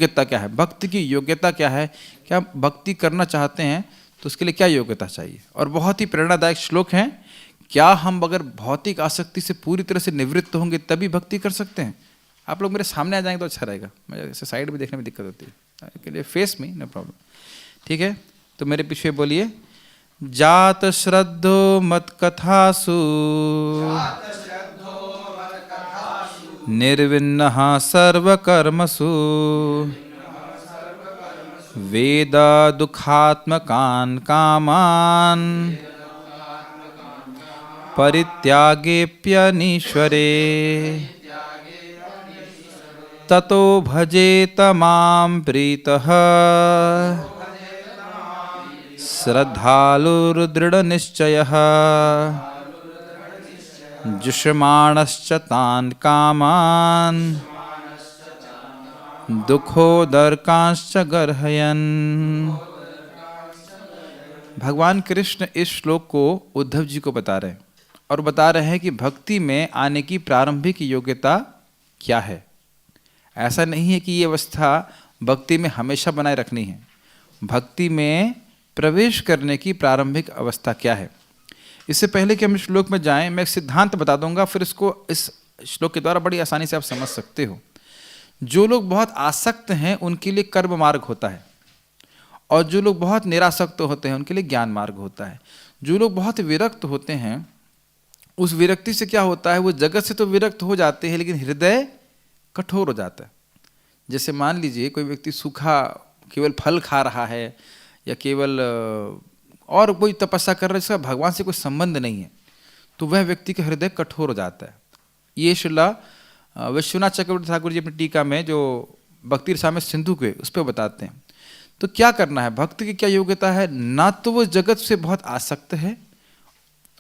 योग्यता क्या है, भक्ति की योग्यता क्या है, क्या भक्ति करना चाहते हैं तो उसके लिए क्या योग्यता चाहिए। और बहुत ही प्रेरणादायक श्लोक हैं। क्या हम अगर भौतिक आसक्ति से पूरी तरह से निवृत्त होंगे तभी भक्ति कर सकते हैं? आप लोग मेरे सामने आ जाएंगे तो अच्छा रहेगा, मुझे ऐसे साइड में देखने में दिक्कत होती है, के लिए फेस में नो प्रॉब्लम, ठीक है। तो मेरे पीछे बोलिए, जात श्रद्धो मत कथासु निर्विन्नः सर्वकर्मसु वेद दुखात्मकान् कामान् परित्यागेऽप्यनीश्वरे ततो भजेत मां प्रीतः श्रद्धालुर्दृढनिश्चयः जुषमाणश्च तान् कामान् दुखोदर्कांश्च गर्हयन्। भगवान कृष्ण इस श्लोक को उद्धव जी को बता रहे हैं और बता रहे हैं कि भक्ति में आने की प्रारंभिक योग्यता क्या है। ऐसा नहीं है कि ये अवस्था भक्ति में हमेशा बनाए रखनी है, भक्ति में प्रवेश करने की प्रारंभिक अवस्था क्या है। इससे पहले कि हम इस श्लोक में जाएं, मैं एक सिद्धांत बता दूंगा, फिर इसको इस श्लोक के द्वारा बड़ी आसानी से आप समझ सकते हो। जो लोग बहुत आसक्त हैं उनके लिए कर्म मार्ग होता है, और जो लोग बहुत निरासक्त होते हैं उनके लिए ज्ञान मार्ग होता है। जो लोग बहुत विरक्त होते हैं, उस विरक्ति से क्या होता है, वो जगत से तो विरक्त हो जाते हैं लेकिन हृदय कठोर हो जाता है। जैसे मान लीजिए कोई व्यक्ति सूखा केवल फल खा रहा है या केवल और कोई तपस्या कर रहा है जिसका भगवान से कोई संबंध नहीं है, तो वह व्यक्ति का हृदय कठोर हो जाता है। ये श्रीला विश्वनाथ चक्रवर्ती ठाकुर जी अपनी टीका में जो भक्ति रसामृत सिंधु के उस पर बताते हैं। तो क्या करना है, भक्त की क्या योग्यता है, ना तो वो जगत से बहुत आसक्त है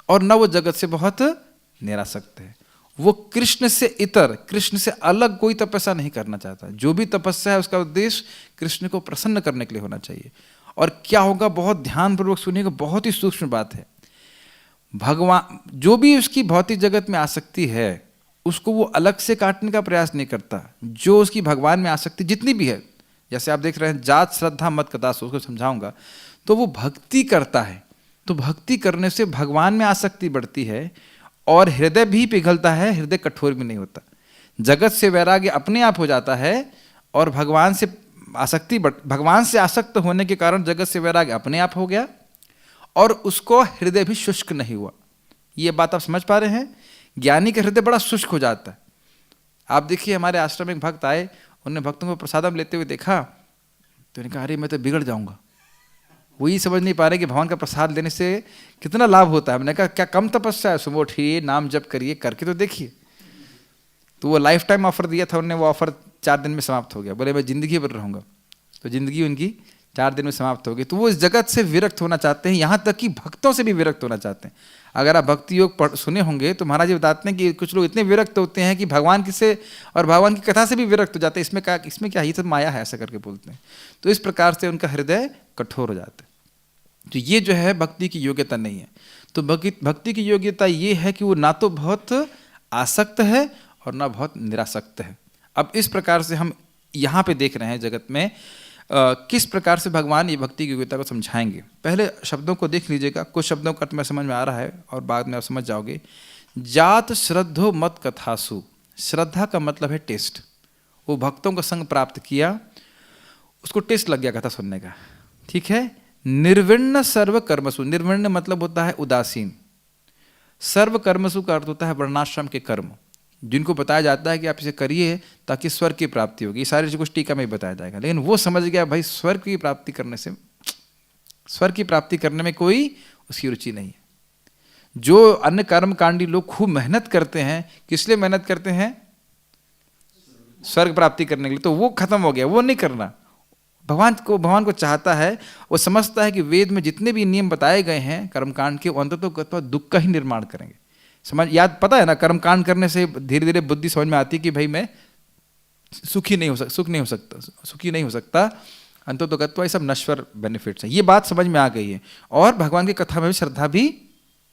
और ना वो जगत से बहुत निरासक्त है। वो कृष्ण से इतर, कृष्ण से अलग कोई तपस्या नहीं करना चाहता। जो भी तपस्या है उसका उद्देश्य कृष्ण को प्रसन्न करने के लिए होना चाहिए। और क्या होगा, बहुत ध्यानपूर्वक सुनिएगा, बहुत ही सूक्ष्म बात है। भगवान जो भी उसकी भौतिक जगत में आसक्ति है उसको वो अलग से काटने का प्रयास नहीं करता। जो उसकी भगवान में आसक्ति जितनी भी है, जैसे आप देख रहे हैं जात श्रद्धा मत कथासु, उसको समझाऊंगा, तो वो भक्ति करता है। तो भक्ति करने से भगवान में आसक्ति बढ़ती है और हृदय भी पिघलता है, हृदय कठोर भी नहीं होता। जगत से वैराग्य अपने आप हो जाता है और भगवान से आसक्ति भगवान से आसक्त होने के कारण जगत से वैराग्य अपने आप हो गया और उसको हृदय भी शुष्क नहीं हुआ। ये बात आप समझ पा रहे हैं? ज्ञानी का हृदय बड़ा शुष्क हो जाता है। आप देखिए, हमारे आश्रम में एक भक्त आए, उन्होंने भक्तों को प्रसादम लेते हुए देखा तो उन्होंने कहा, अरे मैं तो बिगड़ जाऊंगा। वो ये समझ नहीं पा रहे कि भगवान का प्रसाद लेने से कितना लाभ होता है। मैंने कहा, क्या कम तपस्या है? सुबह उठिए, नाम जप करिए, करके तो देखिए। तो वो लाइफ टाइम ऑफर दिया था उन्होंने, वो ऑफर 4 दिन में समाप्त हो गया। बोले मैं जिंदगी भर रहूंगा, तो जिंदगी उनकी 4 दिन में समाप्त हो गई। तो वो इस जगत से विरक्त होना चाहते हैं, यहाँ तक कि भक्तों से भी विरक्त होना चाहते हैं। अगर आप भक्ति योग सुने होंगे तो महाराज जी बताते हैं कि कुछ लोग इतने विरक्त होते हैं कि भगवान की से और भगवान की कथा से भी विरक्त हो जाते हैं। इसमें क्या, ये सब माया है, ऐसा करके बोलते हैं। तो इस प्रकार से उनका हृदय कठोर हो जाता है। तो ये जो है भक्ति की योग्यता नहीं है। तो भक्ति की योग्यता ये है कि वो ना तो बहुत आसक्त है और ना बहुत निरासक्त है। अब इस प्रकार से हम यहाँ पे देख रहे हैं जगत में किस प्रकार से भगवान ये भक्ति की योग्यता को समझाएंगे। पहले शब्दों को देख लीजिएगा, कुछ शब्दों का तुम्हें समझ में आ रहा है और बाद में आप समझ जाओगे। जात श्रद्धो मत कथासु, श्रद्धा का मतलब है टेस्ट। वो भक्तों का संग प्राप्त किया, उसको टेस्ट लग गया कथा सुनने का, ठीक है। निर्विण्ण सर्व कर्मसु, निर्विण्ण मतलब होता है उदासीन। सर्व कर्मसु का अर्थ होता है वर्णाश्रम के कर्म, जिनको बताया जाता है कि आप इसे करिए ताकि स्वर्ग की प्राप्ति होगी। सारी चीज़ कुछ टीका में ही बताया जाएगा। लेकिन वो समझ गया भाई स्वर्ग की प्राप्ति करने से, स्वर्ग की प्राप्ति करने में कोई उसकी रुचि नहीं है। जो अन्य कर्मकांडी लोग खूब मेहनत करते हैं, किस लिए मेहनत करते हैं? स्वर्ग प्राप्ति करने के लिए। तो वो खत्म हो गया, वो नहीं करना। भगवान को चाहता है, वो समझता है कि वेद में जितने भी नियम बताए गए हैं कर्मकांड के, वो अंततः दुख का ही निर्माण करेंगे। याद पता है ना, कर्मकांड करने से धीरे धीरे बुद्धि समझ में आती है कि भाई मैं सुखी नहीं हो सकता, अंततः ये सब नश्वर बेनिफिट्स हैं। ये बात समझ में आ गई है और भगवान की कथा में भी श्रद्धा भी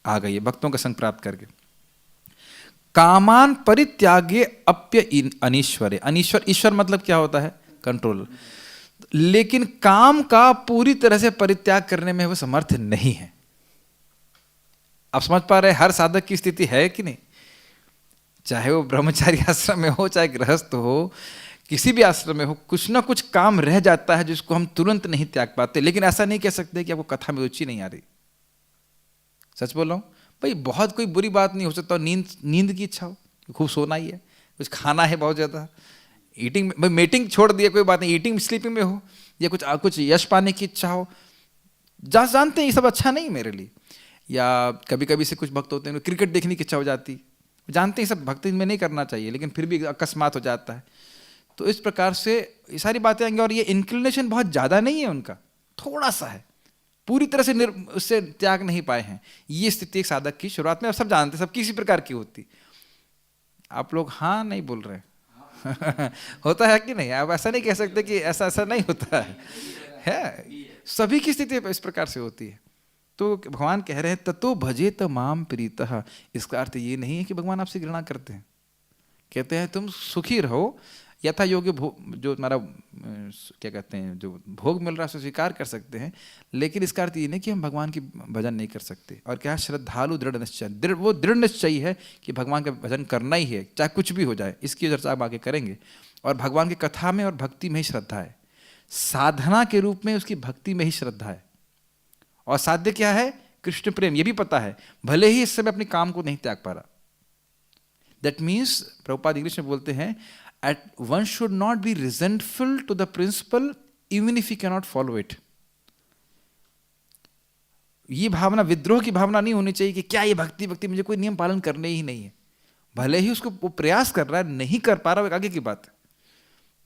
आ गई है भक्तों का संग प्राप्त करके। कामान परित्यागे अप्य अनीश्वरे, अनीश्वर, ईश्वर मतलब क्या होता है? कंट्रोल, लेकिन काम का पूरी तरह से परित्याग करने में वो समर्थ नहीं है। आप समझ पा रहे हैं हर साधक की स्थिति है कि नहीं, चाहे वो ब्रह्मचारी आश्रम में हो चाहे गृहस्थ हो, किसी भी आश्रम में हो, कुछ ना कुछ काम रह जाता है जिसको हम तुरंत नहीं त्याग पाते। लेकिन ऐसा नहीं कह सकते कि आपको कथा में रुचि नहीं आ रही। सच बोल रहा हूँ भाई, बहुत कोई बुरी बात नहीं हो सकता। नींद की इच्छा हो, खूब सोना ही है, कुछ खाना है बहुत ज़्यादा, ईटिंग भाई मीटिंग छोड़ दिया कोई बात नहीं, ईटिंग स्लीपिंग में हो, या कुछ यश पाने की इच्छा हो, जानते हैं ये सब अच्छा नहीं मेरे लिए। या कभी कभी से कुछ भक्त होते हैं क्रिकेट देखने की इच्छा हो जाती, जानते हैं सब भक्ति में नहीं करना चाहिए, लेकिन फिर भी अकस्मात हो जाता है। तो इस प्रकार से ये सारी बातें आएंगी। और ये इंक्लिनेशन बहुत ज़्यादा नहीं है उनका, थोड़ा सा है, पूरी तरह से उससे त्याग नहीं पाए हैं। ये स्थिति एक साधक की शुरुआत में, अब सब जानते हैं, सब किसी प्रकार की होती। आप लोग हाँ नहीं बोल रहे होता है कि नहीं? आप ऐसा नहीं कह सकते कि ऐसा नहीं होता है सभी की स्थिति इस प्रकार से होती है। तो भगवान कह रहे हैं ततो भजेत माम प्रीतः। इसका अर्थ ये नहीं है कि भगवान आपसे घृणा करते हैं, कहते हैं तुम सुखी रहो, यथा योग्य जो तुम्हारा क्या कहते हैं जो भोग मिल रहा है उसे स्वीकार कर सकते हैं, लेकिन इसका अर्थ ये नहीं कि हम भगवान की भजन नहीं कर सकते। और क्या श्रद्धालु दृढ़ निश्चय, वो दृढ़ निश्चय है कि भगवान का भजन करना ही है, चाहे कुछ भी हो जाए। इसकी चर्चा आप आगे करेंगे। और भगवान की कथा में और भक्ति में ही श्रद्धा है, साधना के रूप में उसकी भक्ति में ही श्रद्धा है। और साध्य क्या है? कृष्ण प्रेम, ये भी पता है, भले ही इस समय अपने काम को नहीं त्याग पा रहा। दैट मीन्स प्रभुपाद इंग्लिश में बोलते हैं one should not be resentful to the principle even if he cannot follow it. ये भावना, विद्रोह की भावना नहीं होनी चाहिए कि क्या ये भक्ति मुझे कोई नियम पालन करने ही नहीं है। भले ही उसको वो प्रयास कर रहा है, नहीं कर पा रहा, वो आगे की बात है।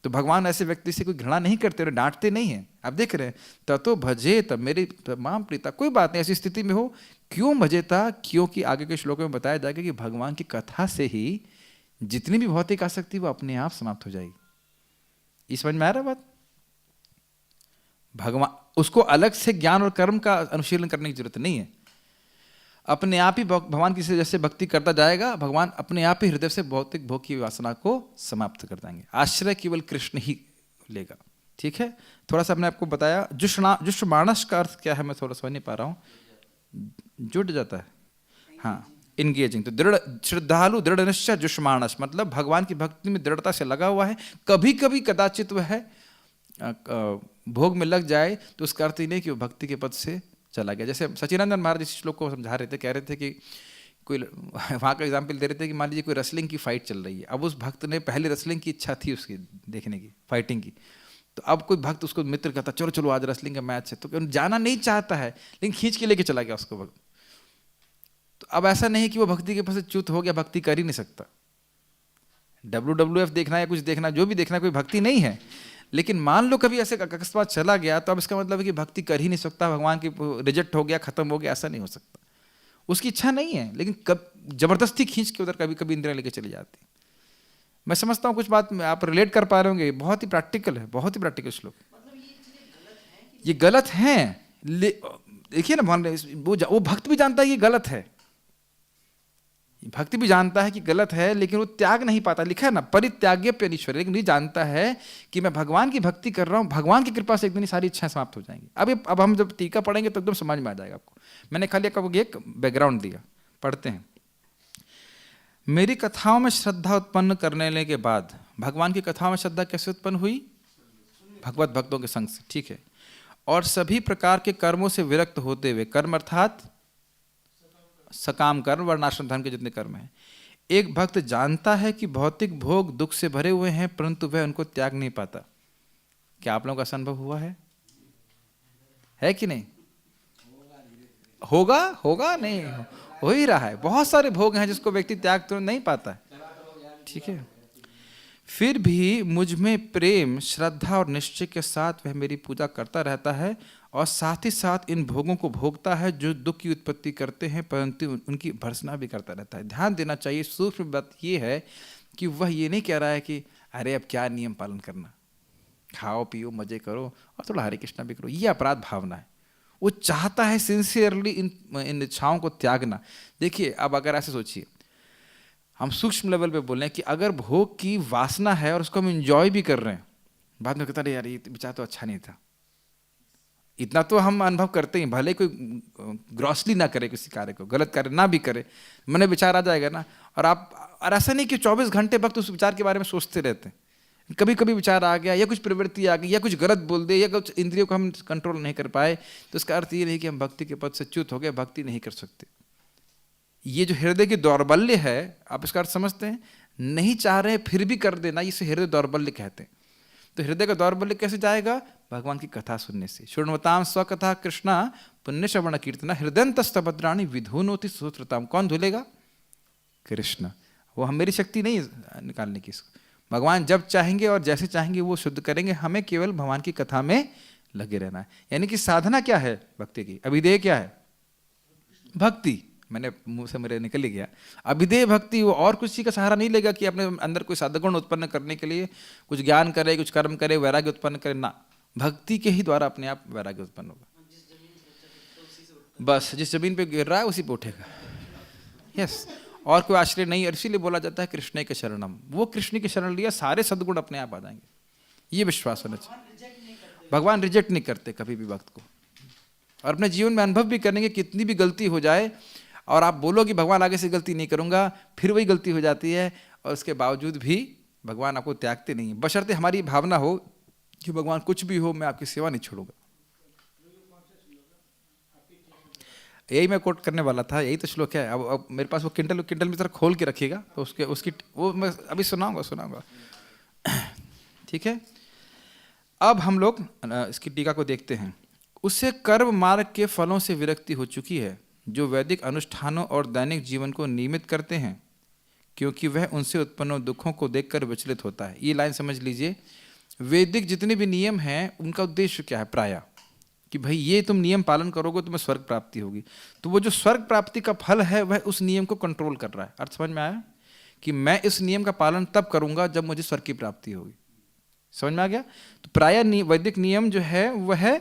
तो भगवान ऐसे व्यक्ति से कोई घृणा नहीं करते, डांटते नहीं है। आप देख रहे हैं ततो भजेत मेरी माम प्रीता, कोई बात नहीं, ऐसी स्थिति में हो क्यों भजेता, क्योंकि आगे के श्लोकों में बताया जाएगा कि भगवान की कथा से ही जितनी भी भौतिक आसक्ति वो अपने आप समाप्त हो जाएगी। ये समझ में आ रहा बात? भगवान उसको अलग से ज्ञान और कर्म का अनुशीलन करने की जरूरत नहीं है, अपने आप ही भगवान की जैसे भक्ति करता जाएगा, भगवान अपने आप ही हृदय से भौतिक भोग की वासना को समाप्त कर देंगे। आश्रय केवल कृष्ण ही लेगा। ठीक है, थोड़ा सा हमने आपको बताया। जुष्मानस का अर्थ क्या है मैं थोड़ा समझ नहीं पा रहा हूँ। जुट जाता है, हाँ, इंगेजिंग। तो दृढ़ श्रद्धालु दृढ़ निश्चय जुष्मानस मतलब भगवान की भक्ति में दृढ़ता से लगा हुआ है। कभी कभी कदाचित वह भोग में लग जाए तो उसका अर्थ ही नहीं कि वो भक्ति के पद से चला गया। जैसे सचिनंदन महाराज इस श्लोक को समझा रहे थे, कह रहे थे कि कोई वहाँ का एग्जाम्पल दे रहे थे कि मान लीजिए कोई रेसलिंग की फाइट चल रही है। अब उस भक्त ने पहले रेसलिंग की इच्छा थी उसकी देखने की, फाइटिंग की, तो अब कोई भक्त उसको मित्र कहता चलो चलो आज रेसलिंग का मैच है, तो जाना नहीं चाहता है लेकिन खींच के लेके चला गया उसको भक्त। तो अब ऐसा नहीं कि वो भक्ति के पास च्युत हो गया, भक्ति कर ही नहीं सकता। WWF देखना या कुछ देखना, जो भी देखना, कोई भक्ति नहीं है। लेकिन मान लो कभी ऐसे अकस्मात चला गया तो अब इसका मतलब है कि भक्ति कर ही नहीं सकता, भगवान की रिजेक्ट हो गया, खत्म हो गया, ऐसा नहीं हो सकता। उसकी इच्छा नहीं है लेकिन कब जबरदस्ती खींच के उधर कभी कभी इंद्रियां लेके चली जाती। मैं समझता हूँ कुछ बात में आप रिलेट कर पा रहे होंगे, बहुत ही प्रैक्टिकल है, बहुत ही प्रैक्टिकल श्लोक। ये गलत है, देखिए ना, वो भक्त भी जानता है ये गलत है, भक्ति भी जानता है कि गलत है, लेकिन वो त्याग नहीं पाता। लिखा है ना परित्याग्यप्यनीश्वरः, लेकिन ये जानता है कि मैं भगवान की भक्ति कर रहा हूँ, भगवान की कृपा से एक दिन सारी इच्छाएं समाप्त हो जाएंगी। अब हम जब टीका पढ़ेंगे तो एकदम समझ में आ जाएगा आपको। मैंने खाली आपको एक बैकग्राउंड दिया, पढ़ते हैं। मेरी कथाओं में श्रद्धा उत्पन्न करने के बाद, भगवान की कथाओं में श्रद्धा कैसे उत्पन्न हुई? भगवत भक्तों के संग से, ठीक है। और सभी प्रकार के कर्मों से विरक्त होते हुए, कर्म अर्थात सकाम कर्म, वर्णाश्रम धर्म के जितने कर्म हैं। एक भक्त जानता है कि भौतिक भोग दुख से भरे हुए हैं, परंतु वह उनको त्याग नहीं पाता। क्या आप लोगों का अनुभव हुआ है कि नहीं? होगा नहीं, हो ही रहा है। बहुत सारे भोग हैं जिसको व्यक्ति त्याग तो नहीं पाता है, ठीक है। फिर भी मुझ में प्रेम, श्रद्धा और निश्चय के साथ वह मेरी पूजा करता रहता है और साथ ही साथ इन भोगों को भोगता है जो दुख की उत्पत्ति करते हैं, परंतु उनकी भर्त्सना भी करता रहता है। ध्यान देना चाहिए, सूक्ष्म बात ये है कि वह ये नहीं कह रहा है कि अरे अब क्या नियम पालन करना, खाओ पियो मजे करो और थोड़ा हरे कृष्णा भी करो, ये अपराध भावना है। वो चाहता है सिंसियरली इन इच्छाओं को त्यागना। देखिए अब अगर ऐसे सोचिए, हम सूक्ष्म लेवल पे बोल रहे हैं कि अगर भोग की वासना है और उसको हम एंजॉय भी कर रहे हैं, बाद में कहता अरे यार ये विचार तो अच्छा नहीं था। इतना तो हम अनुभव करते हैं, भले कोई ग्रॉसली ना करे किसी कार्य को, गलत कार्य ना भी करे, मन में विचार आ जाएगा ना। और ऐसा नहीं कि 24 घंटे वक्त उस विचार के बारे में सोचते रहते हैं। कभी कभी विचार आ गया या कुछ प्रवृत्ति आ गई या कुछ गलत बोल दे या कुछ इंद्रियों को हम कंट्रोल नहीं कर पाए, तो इसका अर्थ ये नहीं कि हम भक्ति के पद से च्युत हो गए, भक्ति नहीं कर सकते। ये जो हृदय की दौर्बल्य है, आप इसका अर्थ समझते हैं, नहीं चाह रहे फिर भी कर देना, इसे हृदय दौर्बल्य कहते हैं। तो हृदय का दौर्बल्य कैसे जाएगा? भगवान की कथा सुनने से। शृण्वताम स्वकथा कृष्णा पुण्य श्रवण कीर्तना हृदयंतस्तभद्राणि विधुनोति सुश्रुताम। कौन धुलेगा? कृष्ण। वो हम, मेरी शक्ति नहीं निकालने की इसको। भगवान जब चाहेंगे और जैसे चाहेंगे वो शुद्ध करेंगे, हमें केवल भगवान की कथा में लगे रहना है। यानी कि साधना क्या है भक्ति की? अभिधेय क्या है? भक्ति। मैंने मुंह से मेरे निकल ही गया। अभिधेय भक्ति। वो और कुछ चीज का सहारा नहीं लेगा कि अपने अंदर कोई साधगुण उत्पन्न करने के लिए कुछ ज्ञान करे, कुछ कर्म करे, वैराग्य उत्पन्न करे, ना। भक्ति के ही द्वारा अपने आप वैराग्य उत्पन्न होगा। बस जिस जमीन पे गिर रहा है उसी पे उठेगा। यस, और कोई आश्रय नहीं। और इसीलिए बोला जाता है कृष्ण के शरणम। वो कृष्ण के शरण लिया, सारे सद्गुण अपने आप आ जाएंगे। ये विश्वास होना चाहिए। भगवान रिजेक्ट नहीं करते कभी भी भक्त को। और अपने जीवन में अनुभव भी करेंगे, कितनी भी गलती हो जाए और आप बोलो कि भगवान आगे से गलती नहीं करूंगा, फिर वही गलती हो जाती है, और उसके बावजूद भी भगवान आपको त्यागते नहीं है, बशर्ते हमारी भावना हो कि भगवान कुछ भी हो मैं आपकी सेवा नहीं छोड़ूंगा। यही मैं कोट करने वाला था, यही तो श्लोक है। अब मेरे पास वो किंडल में तरह खोल के रखिएगा, तो उसकी वो मैं अभी सुनाऊंगा। ठीक है, अब हम लोग इसकी टीका को देखते हैं। उससे कर्म मार्ग के फलों से विरक्ति हो चुकी है, जो वैदिक अनुष्ठानों और दैनिक जीवन को नियमित करते हैं, क्योंकि वह उनसे उत्पन्न दुखों को देखकर विचलित होता है। ये लाइन समझ लीजिए। वैदिक जितने भी नियम हैं उनका उद्देश्य क्या है? प्राय कि भाई ये तुम नियम पालन करोगे तुम्हें स्वर्ग प्राप्ति होगी। तो वो जो स्वर्ग प्राप्ति का फल है वह उस नियम को कंट्रोल कर रहा है। अर्थ समझ में आया कि मैं इस नियम का पालन तब करूंगा जब मुझे स्वर्ग की प्राप्ति होगी। समझ में आ गया? तो प्राय वैदिक नियम जो है वह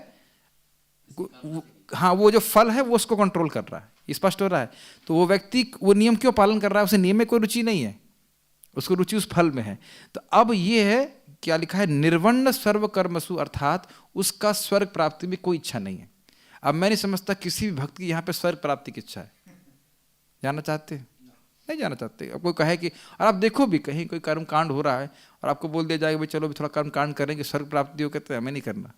हाँ, वो जो फल है वो उसको कंट्रोल कर रहा है। स्पष्ट हो रहा है? तो वो व्यक्ति वो नियम क्यों पालन कर रहा है? उसे नियम में कोई रुचि नहीं है, उसको रुचि उस फल में है। तो अब ये है, क्या लिखा है? निर्वण्ण सर्व कर्मसु, अर्थात उसका स्वर्ग प्राप्ति में कोई इच्छा नहीं है। अब मैं नहीं समझता किसी भी भक्त की यहाँ पे स्वर्ग प्राप्ति की इच्छा है। जानना चाहते हैं? नहीं जाना चाहते। अब कोई कहे कि, और आप देखो भी कहीं कोई कर्म कांड हो रहा है और आपको बोल दिया जाएगा भाई चलो भी थोड़ा कर्म कांड करेंगे स्वर्ग प्राप्ति हो, कहते हमें नहीं करना।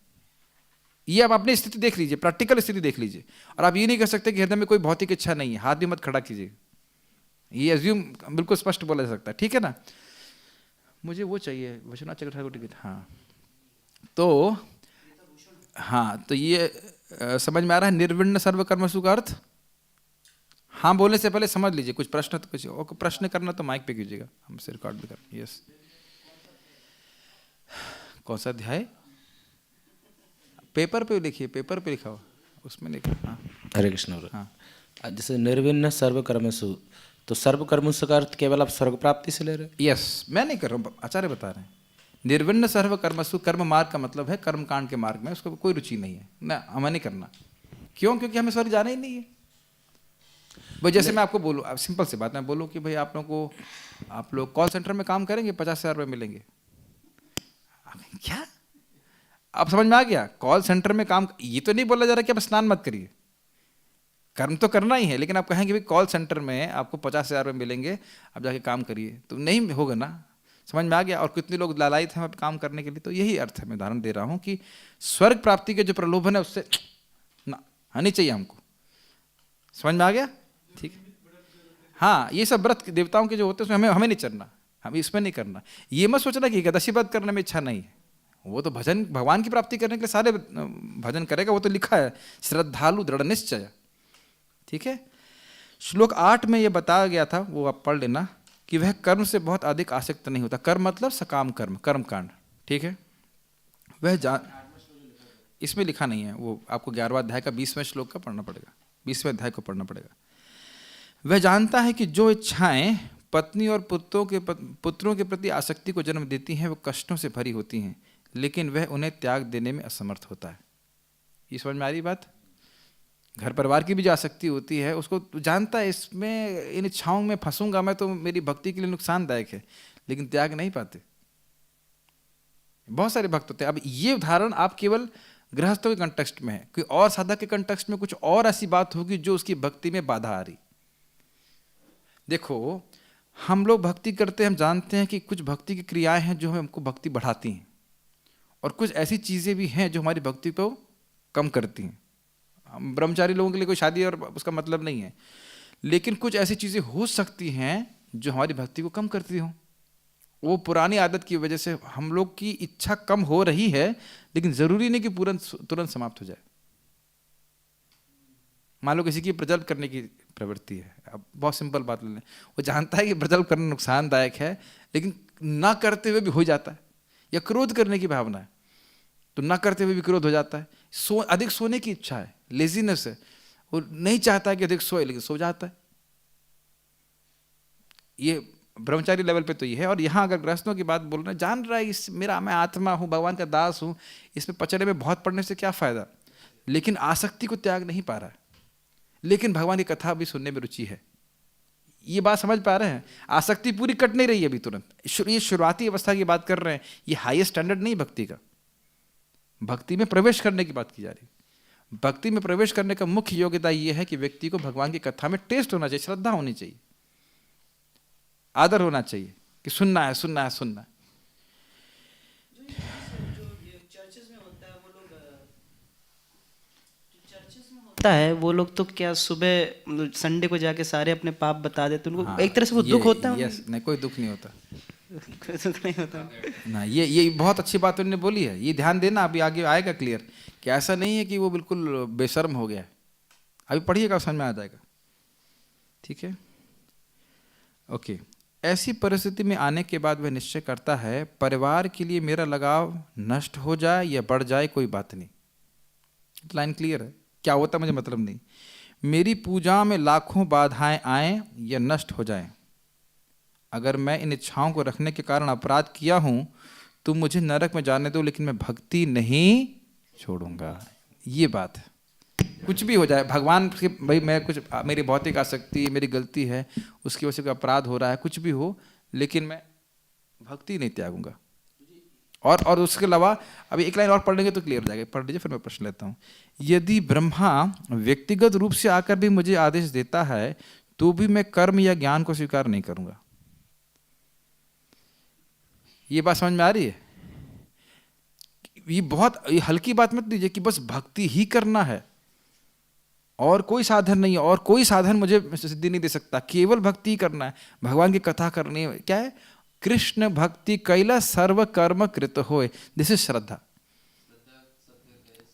ये आप अपनी स्थिति देख लीजिए, प्रैक्टिकल स्थिति देख लीजिए। और आप ये नहीं कह सकते कि हृदय में कोई भौतिक इच्छा नहीं है, हाथ भी मत खड़ा कीजिए। ये अज्यूम बिल्कुल स्पष्ट बोला जा सकता है, ठीक है ना? मुझे वो चाहिए वचना चक्र टिकट। हाँ, तो ये समझ में आ रहा है निर्विण्ण सर्व कर्मसु का अर्थ? हाँ बोलने से पहले समझ लीजिए। कुछ प्रश्न तो कुछ प्रश्न करना तो माइक पे कीजिएगा, हमसे रिकॉर्ड भी कर। यस, कौन सा अध्याय? पेपर पे लिखिए, पेपर पे लिखा हो उसमें लिखा। हाँ, हरे कृष्ण। हाँ, जैसे निर्विण्ण सर्व कर्मसु, तो सर्व कर्मसु का अर्थ केवल आप स्वर्ग प्राप्ति से ले रहे हैं? यस, मैं नहीं कर रहा हूँ, आचार्य बता रहे हैं। निर्विण्ण सर्व कर्मसु, कर्म मार्ग का मतलब है कर्म कांड के मार्ग में उसको कोई रुचि नहीं है ना, हमें नहीं करना। क्यों? क्योंकि हमें स्वर्ग जाना ही नहीं है। भाई जैसे मैं आपको बोलूँ, अब सिंपल सी बात, मैं बोलूँ कि भाई आप लोग कॉल सेंटर में काम करेंगे, 50,000 रुपये मिलेंगे। क्या? अब समझ में आ गया? कॉल सेंटर में काम, ये तो नहीं बोला जा रहा कि आप स्नान मत करिए, कर्म तो करना ही है, लेकिन आप कहेंगे भाई कॉल सेंटर में आपको 50,000 रुपये मिलेंगे, आप जाके काम करिए, तो नहीं होगा ना। समझ में आ गया? और कितने लोग लालायित हैं वहाँ पे काम करने के लिए। तो यही अर्थ है, मैं उदाहरण दे रहा हूँ कि स्वर्ग प्राप्ति के जो प्रलोभन है उससे ना आनी चाहिए हमको। समझ में आ गया? ठीक है। हाँ, ये सब व्रत देवताओं के जो होते हैं उसमें हमें नहीं चलना, हमें इसमें नहीं करना। ये मत सोचना कि एकादशी व्रत करने में इच्छा नहीं है। वो तो भजन भगवान की प्राप्ति करने के लिए सारे भजन करेगा, वो तो लिखा है श्रद्धालु दृढ़ निश्चय। ठीक है। श्लोक 8 में ये बताया गया था, वो आप पढ़ लेना, कि वह कर्म से बहुत अधिक आसक्त नहीं होता। कर्म मतलब सकाम कर्म, कर्मकांड। ठीक है। वह इसमें लिखा नहीं है, वो आपको 11वां अध्याय का 20वें श्लोक का पढ़ना पड़ेगा, 20वें अध्याय को पढ़ना पड़ेगा। वह जानता है कि जो इच्छाएं पत्नी और पुत्रों के प्रति आसक्ति को जन्म देती हैं वो कष्टों से भरी होती हैं, लेकिन वह उन्हें त्याग देने में असमर्थ होता है। ये समझ में आ रही बात? घर परिवार की भी जो आसक्ति होती है उसको जानता है, इसमें इन इच्छाओं में फंसूंगा मैं तो मेरी भक्ति के लिए नुकसानदायक है, लेकिन त्याग नहीं पाते। बहुत सारे भक्त होते हैं। अब ये उदाहरण आप केवल गृहस्थों के कंटेक्स्ट में है, कोई और साधक के कंटेक्स्ट में कुछ और ऐसी बात होगी जो उसकी भक्ति में बाधा आ रही। देखो, हम लोग भक्ति करते हैं, हम जानते हैं कि कुछ भक्ति की क्रियाएं हैं जो हमको भक्ति बढ़ाती हैं, और कुछ ऐसी चीज़ें भी हैं जो हमारी भक्ति को कम करती हैं। हम ब्रह्मचारी लोगों के लिए कोई शादी और उसका मतलब नहीं है, लेकिन कुछ ऐसी चीज़ें हो सकती हैं जो हमारी भक्ति को कम करती हों। वो पुरानी आदत की वजह से हम लोग की इच्छा कम हो रही है, लेकिन ज़रूरी नहीं कि तुरंत समाप्त हो जाए। मान लो किसी की प्रजल्प करने की प्रवृत्ति है, अब बहुत सिंपल बात ले लें, वो जानता है कि प्रजल्प करना नुकसानदायक है, लेकिन ना करते हुए भी हो जाता है। या क्रोध करने की भावना है, तो ना करते हुए भी क्रोध हो जाता है। अधिक सोने की इच्छा है, लेजीनेस है, वो नहीं चाहता है कि अधिक सोए, लेकिन सो जाता है। ये ब्रह्मचारी लेवल पे तो ये है। और यहाँ अगर गृहस्थों की बात बोल रहे हैं, जान रहा है इस मैं आत्मा हूँ, भगवान का दास हूँ, इसमें पचड़े में बहुत पढ़ने से क्या फायदा, लेकिन आसक्ति को त्याग नहीं पा रहा है, लेकिन भगवान की कथा भी सुनने में रुचि है। ये बात समझ पा रहे हैं? आसक्ति पूरी कट नहीं रही है अभी तुरंत। ये शुरुआती अवस्था की बात कर रहे हैं, ये हाईएस्ट स्टैंडर्ड नहीं भक्ति का। भक्ति में प्रवेश करने की बात की जा रही है। भक्ति में प्रवेश करने का मुख्य योग्यता यह है कि व्यक्ति को भगवान की कथा में टेस्ट होना चाहिए, श्रद्धा होनी चाहिए, आदर होना चाहिए कि सुनना है, सुनना है, सुनना है। वो लोग तो क्या सुबह संडे को जाके सारे अपने पाप बता देते, उनको एक तरह से वो दुख होता है। यस, नहीं, कोई दुख नहीं होता, कोई दुख नहीं होता ना। ये बहुत अच्छी बात उन्होंने बोली है, ये ध्यान देना, अभी आगे आएगा क्लियर कि ऐसा नहीं है कि वो बिल्कुल बेशर्म हो गया है। अभी पढ़िएगा, समझ में आ जाएगा। ठीक है, ओके। ऐसी परिस्थिति में आने के बाद वह निश्चय करता है, परिवार के लिए मेरा लगाव नष्ट हो जाए या बढ़ जाए कोई बात नहीं। लाइन क्लियर है, क्या होता मुझे मतलब नहीं। मेरी पूजा में लाखों बाधाएं आएं या नष्ट हो जाएं, अगर मैं इन इच्छाओं को रखने के कारण अपराध किया हूं तो मुझे नरक में जाने दो, लेकिन मैं भक्ति नहीं छोड़ूंगा। ये बात है, कुछ भी हो जाए भगवान के, भाई मैं कुछ, मेरी भौतिक आसक्ति, मेरी गलती है, उसकी वजह से कोई अपराध हो रहा है, कुछ भी हो, लेकिन मैं भक्ति नहीं त्यागूंगा। और उसके अलावा अभी एक लाइन और पढ़ लेंगे तो क्लियर हो जाएगा, पढ़ लीजिए, फिर मैं प्रश्न लेता हूँ। यदि ब्रह्मा व्यक्तिगत रूप से आकर भी मुझे आदेश देता है तो भी मैं कर्म या ज्ञान को स्वीकार नहीं करूंगा। ये बात समझ में आ रही है? ये हल्की बात मत लीजिए कि बस भक्ति ही करना है और कोई साधन नहीं है, और कोई साधन मुझे सिद्धि नहीं दे सकता, केवल भक्ति ही करना है, भगवान की कथा करनी है। क्या है? कृष्ण भक्ति कैला सर्व कर्म कृत होए, दिस इज श्रद्धा।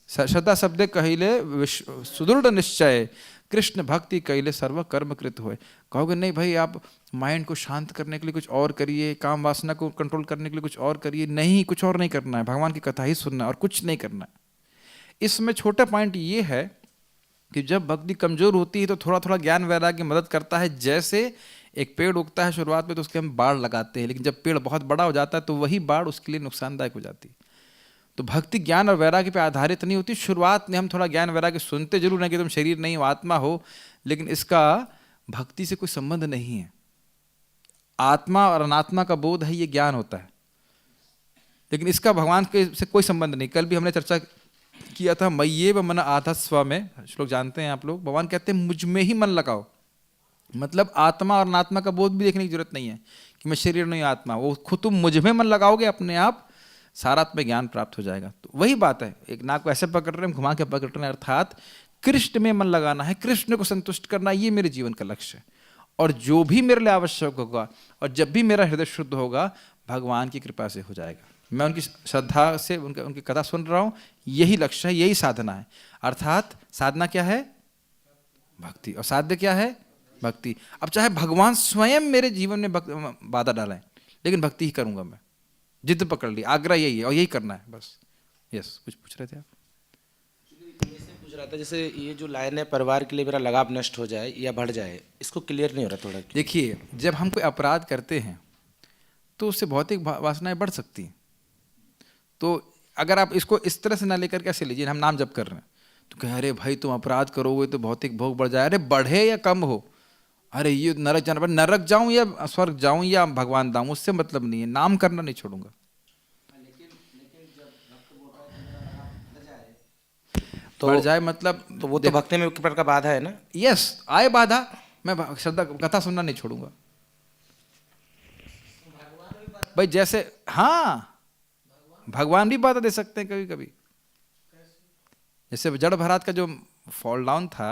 श्रद्धा शब्द कहले सुदृढ़ निश्चय, कृष्ण भक्ति कैले सर्व कर्म कृत होए। कहोगे नहीं भाई, आप माइंड को शांत करने के लिए कुछ और करिए, काम वासना को कंट्रोल करने के लिए कुछ और करिए। नहीं, कुछ और नहीं करना है, भगवान की कथा ही सुनना है और कुछ नहीं करना है। इसमें छोटा पॉइंट ये है कि जब भक्ति कमजोर होती है तो थोड़ा थोड़ा ज्ञान वैराग्य मदद करता है। जैसे एक पेड़ उगता है शुरुआत में तो उसके हम बाढ़ लगाते हैं, लेकिन जब पेड़ बहुत बड़ा हो जाता है तो वही बाढ़ उसके लिए नुकसानदायक हो जाती है। तो भक्ति ज्ञान और वैराग्य पे आधारित नहीं होती। शुरुआत में हम थोड़ा ज्ञान वैराग्य सुनते जरूर हैं कि तुम शरीर नहीं हो, आत्मा हो, लेकिन इसका भक्ति से कोई संबंध नहीं है। आत्मा और अनात्मा का बोध है, ये ज्ञान होता है, लेकिन इसका भगवान से कोई संबंध नहीं। कल भी हमने चर्चा किया था, मय्येव मन आधस्व में, श्लोक जानते हैं आप लोग। भगवान कहते हैं मुझ में ही मन लगाओ, मतलब आत्मा और अनात्मा का बोध भी देखने की जरूरत नहीं है कि मैं शरीर नहीं आत्मा, वो खुद तुम मुझ में मन लगाओगे, अपने आप सारात्म ज्ञान प्राप्त हो जाएगा। तो वही बात है, एक नाक को ऐसे पकड़ रहे हैं, घुमा के पकड़ रहे हैं, अर्थात कृष्ण में मन लगाना है, कृष्ण को संतुष्ट करना, ये मेरे जीवन का लक्ष्य है। और जो भी मेरे लिए आवश्यक होगा और जब भी मेरा हृदय शुद्ध होगा, भगवान की कृपा से हो जाएगा। मैं उनकी श्रद्धा से उनकी कथा सुन रहा हूँ, यही लक्ष्य है, यही साधना है। अर्थात साधना क्या है? भक्ति। और साध्य क्या है? भक्ति। अब चाहे भगवान स्वयं मेरे जीवन में बाधा डालें, लेकिन भक्ति ही करूंगा मैं। जिद पकड़ ली, आग्रह यही है और यही करना है बस। यस, कुछ पूछ रहे थे आप? पूछ रहा था, जैसे ये जो लाइन है, परिवार के लिए मेरा लगाव नष्ट हो जाए या बढ़ जाए, इसको क्लियर नहीं हो रहा थोड़ा। देखिए, जब हम कोई अपराध करते हैं तो उससे भौतिक वासनाएं बढ़ सकती हैं। तो अगर आप इसको इस तरह से ना लेकर कैसे लीजिए, हम नाम जप कर रहे हैं तो कह अरे भाई तुम अपराध करोगे तो भौतिक भोग बढ़ जाए। अरे बढ़े या कम हो, अरे ये नरक जाना, नरक जाऊं या स्वर्ग जाऊं या भगवान दाऊं, उससे मतलब नहीं है, नाम करना नहीं छोड़ूंगा। बढ़ जाए मतलब तो वो तो भक्ति में एक प्रकार का बाधा है ना। यस, आए बाधा, मैं श्रद्धा कथा सुनना नहीं छोड़ूंगा भाई। जैसे हाँ, भगवान भी बाधा दे सकते हैं कभी कभी। जैसे जड़ भरात का जो फॉल डाउन था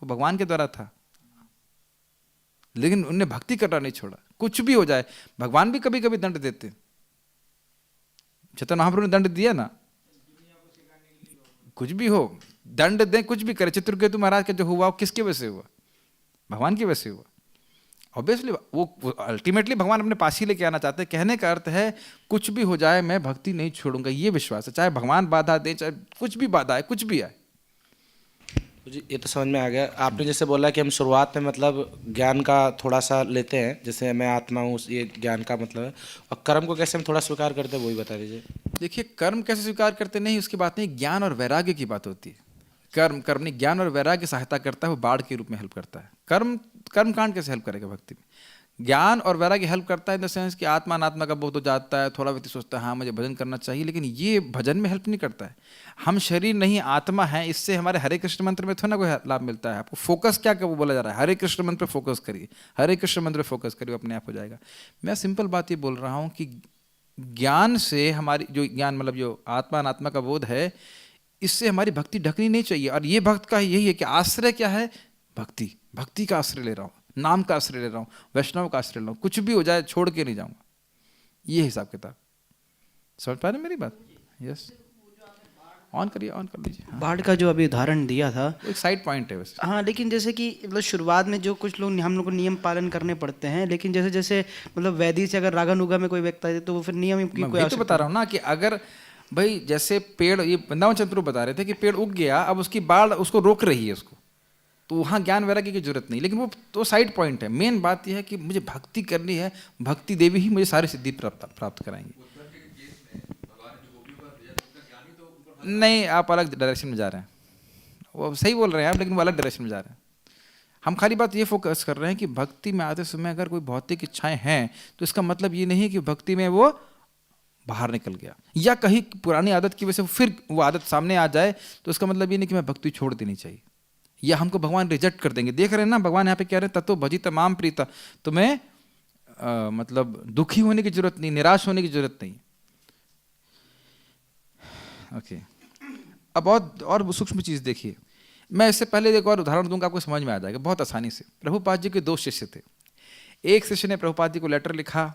वो भगवान के द्वारा था, लेकिन उनने भक्ति करना नहीं छोड़ा। कुछ भी हो जाए, भगवान भी कभी कभी दंड देते। चैतन्य महाप्रभु ने दंड दिया ना, कुछ भी हो दंड दें, कुछ भी करे। चित्रकेतु महाराज का जो हुआ वो किसकी वजह से हुआ? भगवान की वजह से हुआ। ऑब्वियसली वो अल्टीमेटली भगवान अपने पास ही लेके आना चाहते हैं। कहने का अर्थ है कुछ भी हो जाए मैं भक्ति नहीं छोड़ूंगा, ये विश्वास है। चाहे भगवान बाधा दे, चाहे कुछ भी बाधा है, कुछ भी आए। तो जी ये तो समझ में आ गया। आपने जैसे बोला कि हम शुरुआत में मतलब ज्ञान का थोड़ा सा लेते हैं, जैसे मैं आत्मा हूँ, ये ज्ञान का मतलब है। और कर्म को कैसे हम थोड़ा स्वीकार करते हैं, वही बता दीजिए। देखिए, कर्म कैसे स्वीकार करते नहीं, उसकी बात नहीं, ज्ञान और वैराग्य की बात होती है। कर्म नहीं, ज्ञान और वैराग्य सहायता करता है, वो बाढ़ के रूप में हेल्प करता है। कर्मकांड कैसे हेल्प करेगा भक्ति में? ज्ञान और वैराग्य हेल्प करता है इन द सेंस कि आत्मा अनात्मा का बोध हो जाता है। थोड़ा व्यक्ति सोचता है हाँ मुझे भजन करना चाहिए, लेकिन ये भजन में हेल्प नहीं करता है। हम शरीर नहीं आत्मा है, इससे हमारे हरे कृष्ण मंत्र में थोड़ा ना कोई लाभ मिलता है। आपको फोकस क्या वो बोला जा रहा है, हरे कृष्ण मंत्र पे फोकस करिए, हरे कृष्ण मंत्र पे फोकस करिए, अपने आप हो जाएगा। मैं सिंपल बात ये बोल रहा हूँ कि ज्ञान से हमारी जो ज्ञान मतलब जो आत्मा अनात्मा का बोध है, इससे हमारी भक्ति ढकनी नहीं चाहिए। और ये भक्त का यही है कि आश्रय क्या है? भक्ति का आश्रय ले रहा हूँ, नाम का आश्रय ले रहा हूँ, वैष्णव का आश्रय ले रहा हूँ। कुछ भी हो जाए छोड़ के नहीं जाऊंगा, ये हिसाब किताब। समझ पा रहे मेरी बात? यस, ऑन करिए, ऑन कर लीजिए। बाढ़ का जो अभी उदाहरण दिया था, एक साइड पॉइंट है वैसे। हाँ, लेकिन जैसे कि मतलब शुरुआत में जो कुछ लोग हम लोग को नियम पालन करने पड़ते हैं, लेकिन जैसे जैसे मतलब वैदिक से अगर रागानुगा में कोई व्यक्ति आए तो वो फिर नियम की कोई तो बता रहा हूँ ना कि अगर भाई जैसे पेड़, ये वृंदावन चंद्र बता रहे थे कि पेड़ उग गया, अब उसकी बाढ़ उसको रोक रही है उसको, तो वहाँ ज्ञान वैराग्य की जरूरत नहीं। लेकिन वो तो साइड पॉइंट है। मेन बात यह है कि मुझे भक्ति करनी है, भक्ति देवी ही मुझे सारी सिद्धि प्राप्त कराएंगे। नहीं, आप अलग डायरेक्शन में जा रहे हैं। वो सही बोल रहे हैं आप, लेकिन वो अलग डायरेक्शन में जा रहे हैं। हम खाली बात ये फोकस कर रहे हैं कि भक्ति में आते समय अगर कोई भौतिक इच्छाएं हैं तो इसका मतलब ये नहीं कि भक्ति में वो बाहर निकल गया, या कहीं पुरानी आदत की वजह से फिर वो आदत सामने आ जाए तो इसका मतलब ये नहीं कि मैं भक्ति छोड़ देनी चाहिए, या हमको भगवान रिजेक्ट कर देंगे। देख रहे हैं ना, भगवान यहाँ पे कह रहे हैं तत्व भजी तमाम प्रीता, तुम्हें मतलब दुखी होने की जरूरत नहीं, निराश होने की जरूरत नहीं। ओके, अब बहुत और सूक्ष्म चीज देखिए। मैं इससे पहले एक और उदाहरण दूंगा, आपको समझ में आ जाएगा बहुत आसानी से। प्रभुपाद जी के 2 शिष्य थे। एक शिष्य ने प्रभुपाद जी को लेटर लिखा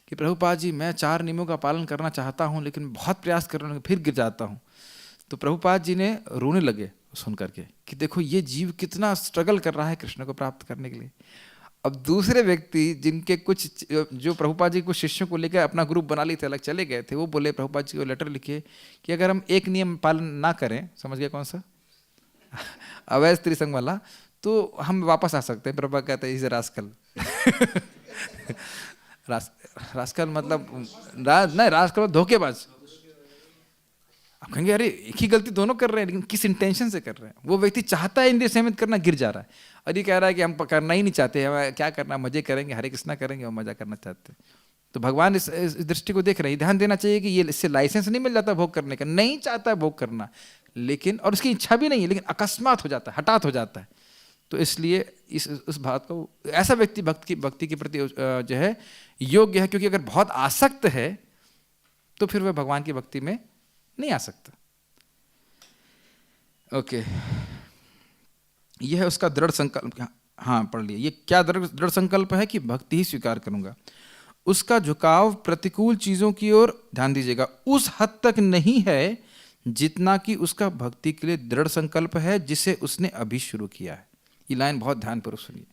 कि प्रभुपाद जी मैं 4 नियमों का पालन करना चाहता हूँ, लेकिन बहुत प्रयास करने फिर गिर जाता हूँ। तो प्रभुपाद जी ने रोने लगे सुन करके कि देखो ये जीव कितना स्ट्रगल कर रहा है कृष्ण को प्राप्त करने के लिए। अब दूसरे व्यक्ति जिनके कुछ जो प्रभुपाद जी को शिष्यों को लेकर अपना ग्रुप बना लिए थे, अलग चले गए थे, वो बोले प्रभुपाद जी को लेटर लिखे कि अगर हम एक नियम पालन ना करें, समझ गए कौन सा? अवैध स्त्री संग वाला, तो हम वापस आ सकते हैं। प्रभुपाद कहते हैं इज रास्कल। रास्कल मतलब नहीं, रास्कल धोखेबाज। आप कहेंगे अरे एक ही गलती दोनों कर रहे हैं, लेकिन किस इंटेंशन से कर रहे हैं? वो व्यक्ति चाहता है इंद्रिय संयमित करना, गिर जा रहा है, और ये कह रहा है कि हम करना ही नहीं चाहते, हम क्या करना, मजे करेंगे, हरे कृष्णा करेंगे और मजा करना चाहते हैं। तो भगवान इस दृष्टि को देख रहे हैं। ध्यान देना चाहिए कि ये इससे लाइसेंस नहीं मिल जाता भोग करने का, नहीं चाहता है भोग करना, लेकिन और उसकी इच्छा भी नहीं है, लेकिन अकस्मात हो जाता है, हठात हो जाता है। तो इसलिए इस बात को ऐसा व्यक्ति भक्ति के प्रति जो है योग्य है, क्योंकि अगर बहुत आसक्त है तो फिर वह भगवान की भक्ति में नहीं आ सकता। ओके, यह है उसका दृढ़ संकल्प। हाँ, पढ़ लिया। ये क्या दृढ़ संकल्प है कि भक्ति ही स्वीकार करूंगा। उसका झुकाव प्रतिकूल चीजों की ओर, ध्यान दीजिएगा, उस हद तक नहीं है जितना कि उसका भक्ति के लिए दृढ़ संकल्प है जिसे उसने अभी शुरू किया है। ये लाइन बहुत ध्यानपूर्वक सुनिए।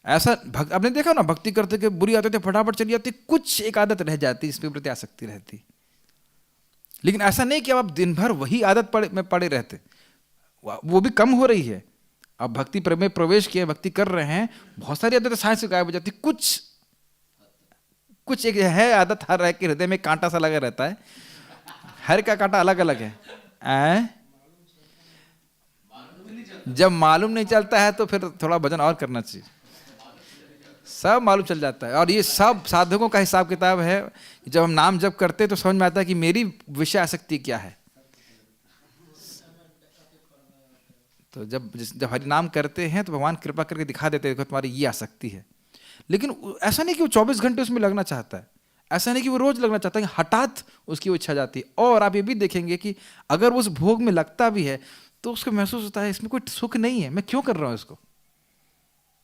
ऐसा आपने देखा ना, भक्ति करते के बुरी आदतें फटाफट चली जाती, कुछ एक आदत रह जाती, इसके प्रति आसक्ति रहती। लेकिन ऐसा नहीं कि अब आप दिन भर वही आदत में पड़े रहते, वो भी कम हो रही है। अब भक्ति में प्रवेश किए, भक्ति कर रहे हैं, बहुत सारी आदतें साइंस से गायब हो जाती। कुछ एक है आदत हर है कि हृदय में कांटा सा लगा रहता है। हर का कांटा अलग अलग है। जब मालूम नहीं चलता है तो फिर थोड़ा भजन और करना चाहिए, सब मालूम चल जाता है। और ये सब साधकों का हिसाब किताब है। जब हम नाम जप करते हैं तो समझ में आता है कि मेरी विषय आसक्ति क्या है। तो जब हरि नाम करते हैं तो भगवान कृपा करके दिखा देते हैं, देखो तुम्हारी ये आसक्ति है। लेकिन ऐसा नहीं कि वो 24 घंटे उसमें लगना चाहता है, ऐसा नहीं कि वो रोज लगना चाहता है, हठात उसकी वो इच्छा जाती है। और आप ये भी देखेंगे कि अगर वो उस भोग में लगता भी है तो उसको महसूस होता है इसमें कोई सुख नहीं है, मैं क्यों कर रहा हूँ इसको।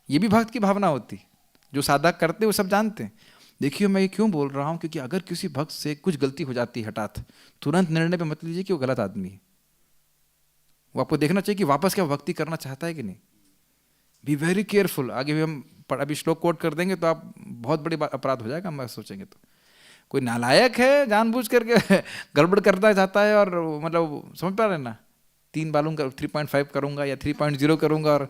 ये भी भक्त की भावना होती, जो साधक करते वो सब जानते हैं। देखिए मैं ये क्यों बोल रहा हूँ, क्योंकि अगर किसी भक्त से कुछ गलती हो जाती है हठात, तुरंत निर्णय पे मत लीजिए कि वो गलत आदमी है। वो आपको देखना चाहिए कि वापस क्या भक्ति करना चाहता है कि नहीं। Be very careful. आगे भी हम अभी श्लोक कोट कर देंगे तो आप बहुत बड़ी अपराध हो जाएगा हम सोचेंगे तो। कोई नालायक है जानबूझ करके गड़बड़ करना चाहता है, और मतलब समझ पा रहे हैं ना, 3 बालूम 3.5 करूंगा या 3.0 करूंगा, और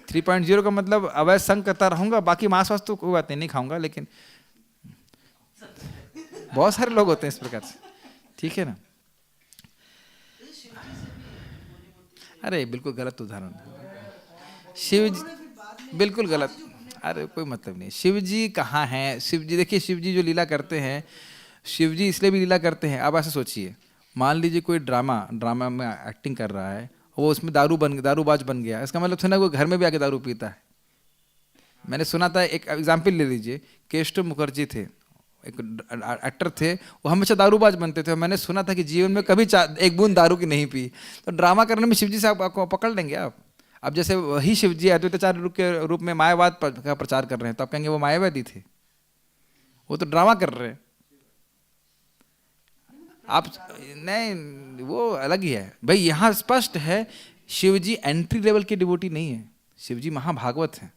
3.0 का मतलब अवैध संग करता रहूंगा, बाकी मांस वास तो कोई बात नहीं खाऊंगा। लेकिन बहुत सारे लोग होते हैं इस प्रकार से, ठीक है ना। अरे बिल्कुल गलत उदाहरण, शिव जी बिल्कुल गलत, अरे कोई मतलब नहीं। शिव जी कहाँ हैं? शिव जी देखिए, शिव जी जो लीला करते हैं, शिव जी इसलिए भी लीला करते हैं। अब ऐसे सोचिए, मान लीजिए कोई ड्रामा में एक्टिंग कर रहा है, वो उसमें दारूबाज बन गया, इसका मतलब सुना वो घर में भी आके दारू पीता है। मैंने सुना था, एक एग्जाम्पल ले लीजिए, केशव मुखर्जी थे, एक एक्टर थे, वो हमेशा दारूबाज बनते थे। मैंने सुना था कि जीवन में कभी एक बूंद दारू की नहीं पी। तो ड्रामा करने में शिवजी से आपको पकड़ लेंगे आप। अब जैसे वही शिवजी अद्वैताचार्य के रूप में मायावाद का प्रचार कर रहे हैं, तो आप कहेंगे वो मायावादी थे, वो तो ड्रामा कर रहे हैं। आप नहीं, वो अलग ही है भाई। यहाँ स्पष्ट है शिवजी एंट्री लेवल के डिवोटी नहीं है, शिवजी महाभागवत है।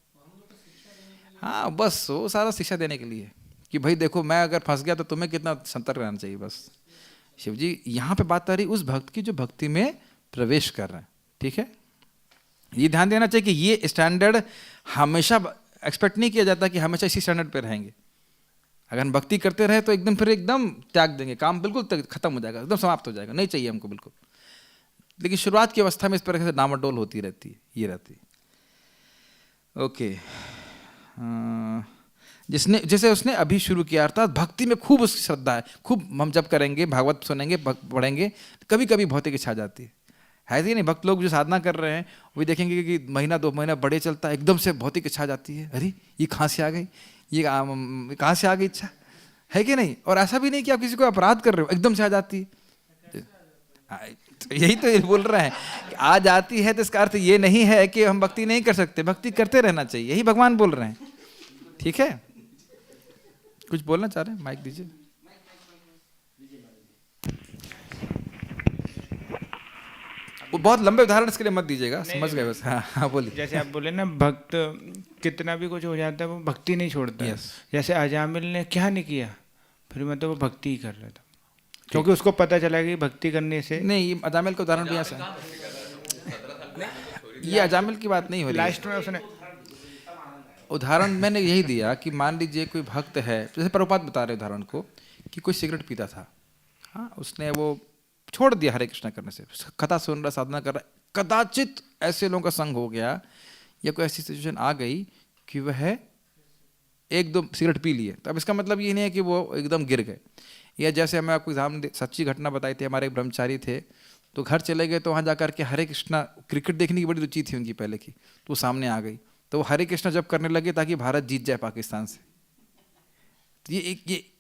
हाँ बस वो सारा शिक्षा देने के लिए कि भाई देखो मैं अगर फंस गया तो तुम्हें कितना सतर्क रहना चाहिए। बस शिवजी यहाँ पे बात आ रही उस भक्त की जो भक्ति में प्रवेश कर रहे हैं, ठीक है। ये ध्यान देना चाहिए कि ये स्टैंडर्ड हमेशा एक्सपेक्ट नहीं किया जाता कि हमेशा इसी स्टैंडर्ड पे रहेंगे। अगर हम भक्ति करते रहे तो एकदम फिर एकदम त्याग देंगे, काम बिल्कुल खत्म हो जाएगा, एकदम समाप्त हो जाएगा, नहीं चाहिए हमको बिल्कुल। लेकिन शुरुआत की अवस्था में इस तरह से डामाडोल होती रहती है, ये रहती है। ओके, जैसे उसने अभी शुरू किया, अर्थात भक्ति में खूब उसकी श्रद्धा है, खूब हम जब करेंगे, भागवत सुनेंगे, पढ़ेंगे, कभी कभी भौतिक इच्छा जाती है कि नहीं। भक्त लोग जो साधना कर रहे हैं वो देखेंगे कि महीना 2 महीना बड़े चलता है, एकदम से भौतिक इच्छा जाती है, अरे ये कहाँ से आ गई, ये कहाँ से आ गई इच्छा, है कि नहीं। और ऐसा भी नहीं कि आप किसी को अपराध कर रहे हो, एकदम से आ जाती है। तो यही तो ये बोल रहे हैं कि आ जाती है, तो इसका अर्थ ये नहीं है कि हम भक्ति नहीं कर सकते, भक्ति करते रहना चाहिए, यही भगवान बोल रहे हैं, ठीक है। कुछ बोलना चाह रहे हैं, माइक दीजिए। वो बहुत लंबे उदाहरण इसके लिए मत दीजिएगा, समझ गए बस। हाँ बोलिए। जैसे आप बोले ना, भक्त कितना भी कुछ हो जाता है वो भक्ति नहीं छोड़ता। Yes. जैसे अजामिल ने क्या नहीं किया, फिर मतलब वो भक्ति ही कर रहा था, क्योंकि उसको पता चला कि भक्ति करने से। नहीं, ये अजामिल का उदाहरण भी ऐसा, ये अजामिल की बात नहीं हो रही। लास्ट में उसने उदाहरण मैंने यही दिया कि मान लीजिए कोई भक्त है, जैसे प्रभुपाद बता रहे उदाहरण को, कि कोई सिगरेट पीता था, हाँ उसने वो छोड़ दिया हरे कृष्णा करने से, कथा सुन रहा, साधना कर रहा, कदाचित ऐसे लोगों का संग हो गया या कोई ऐसी सिचुएशन आ गई कि वह 1-2 सिगरेट पी लिए, तो अब इसका मतलब ये नहीं है कि वो एकदम गिर गए। या जैसे मैं आपको एग्जाम सच्ची घटना बताई थी, हमारे एक ब्रह्मचारी थे, तो घर चले गए, तो वहाँ जाकर के हरे कृष्णा, क्रिकेट देखने की बड़ी रुचि थी उनकी पहले की, तो सामने आ गई, तो वो हरे कृष्णा जब करने लगे ताकि भारत जीत जाए पाकिस्तान से। तो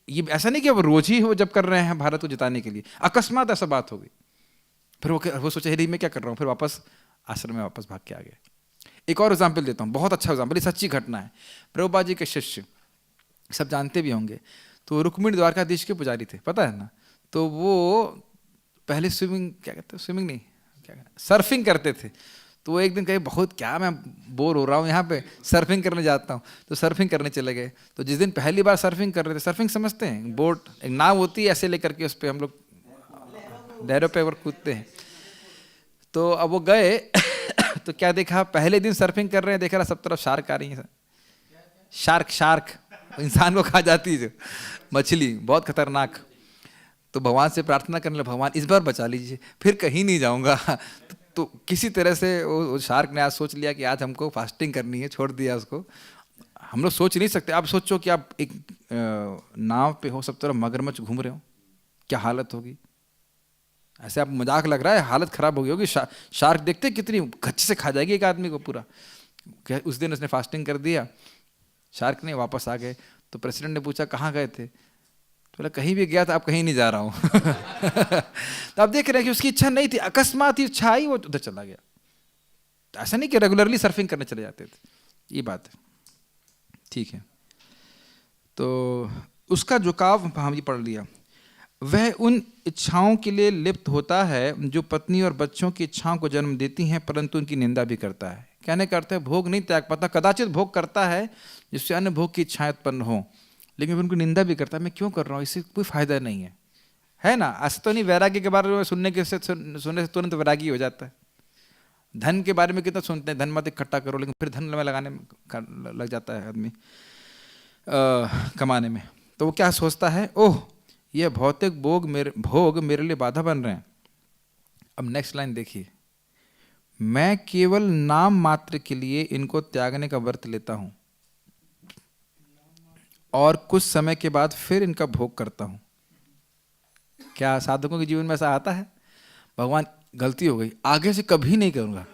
ये ऐसा नहीं कि वो रोज ही वो जब कर रहे हैं भारत को जिताने के लिए, अकस्मात ऐसा बात हो गई। फिर वो सोचे अरे मैं क्या कर रहा हूँ, फिर वापस आश्रम में वापस भाग के आ गए। एक और एग्जाम्पल देता हूँ, बहुत अच्छा एग्जाम्पल, ये सच्ची घटना है। प्रभुपाद जी के शिष्य सब जानते भी होंगे, तो रुक्मिणी द्वारकाधीश के पुजारी थे, पता है ना। तो वो पहले स्विमिंग, क्या कहते हैं, स्विमिंग नहीं, क्या कहते हैं, सर्फिंग करते थे। तो वो एक दिन कहे बहुत क्या मैं बोर हो रहा हूँ यहाँ पे, सर्फिंग करने जाता हूँ, तो सर्फिंग करने चले गए। तो जिस दिन पहली बार सर्फिंग कर रहे थे, सर्फिंग समझते हैं, बोट एक नाव होती है, ऐसे लेकर के उस पर हम लोग लहरों पे कूदते हैं। तो अब वो गए तो क्या देखा, पहले दिन सर्फिंग कर रहे हैं, देखा सब तरफ शार्क आ रही है, शार्क इंसान को खा जाती है, मछली बहुत खतरनाक। तो भगवान से प्रार्थना करने लगे, भगवान इस बार बचा लीजिए, फिर कहीं नहीं जाऊंगा। तो किसी तरह से वो शार्क ने आज सोच लिया कि आज हमको फास्टिंग करनी है, छोड़ दिया उसको। हम लोग सोच नहीं सकते। आप सोचो कि आप एक नाव पे हो, सब तरफ मगरमच्छ घूम रहे हो, क्या हालत होगी। ऐसे आप मजाक लग रहा है, हालत खराब हो गई होगी। शार्क देखते कितनी गच्छ से खा जाएगी एक आदमी को पूरा। उस दिन उसने फास्टिंग कर दिया, शार्क ने, वापस आ गए। तो प्रेसिडेंट ने पूछा कहाँ गए थे, तो बोला कहीं भी गया था, आप कहीं नहीं जा रहा हूँ। तो आप देख रहे हैं कि उसकी इच्छा नहीं थी, अकस्मात ही इच्छा आई, वो उधर चला गया। तो ऐसा नहीं कि रेगुलरली सर्फिंग करने चले जाते थे, ये बात है। ठीक है, तो उसका झुकाव हम ये पढ़ लिया। वह उन इच्छाओं के लिए लिप्त होता है जो पत्नी और बच्चों की इच्छाओं को जन्म देती हैं, परंतु उनकी निंदा भी करता है। कहने का अर्थ है भोग नहीं त्याग पाता, कदाचित भोग करता है जिससे अन्य भोग की इच्छाएं उत्पन्न हो, लेकिन उनको निंदा भी करता है, मैं क्यों कर रहा हूँ, इससे कोई फायदा नहीं है ना। ऐसा तो नहीं वैराग्य के बारे में सुनने से तुरंत वैरागी हो जाता है। धन के बारे में कितना सुनते हैं, धन मत इकट्ठा करो, लेकिन फिर धन में लगाने में लग जाता है आदमी कमाने में। तो वो क्या सोचता है, ओह ये भौतिक भोग मेरे लिए बाधा बन रहे हैं। अब नेक्स्ट लाइन देखिए, मैं केवल नाम मात्र के लिए इनको त्यागने का व्रत लेता हूं और कुछ समय के बाद फिर इनका भोग करता हूं। क्या साधकों के जीवन में ऐसा आता है, भगवान गलती हो गई, आगे से कभी नहीं करूंगा।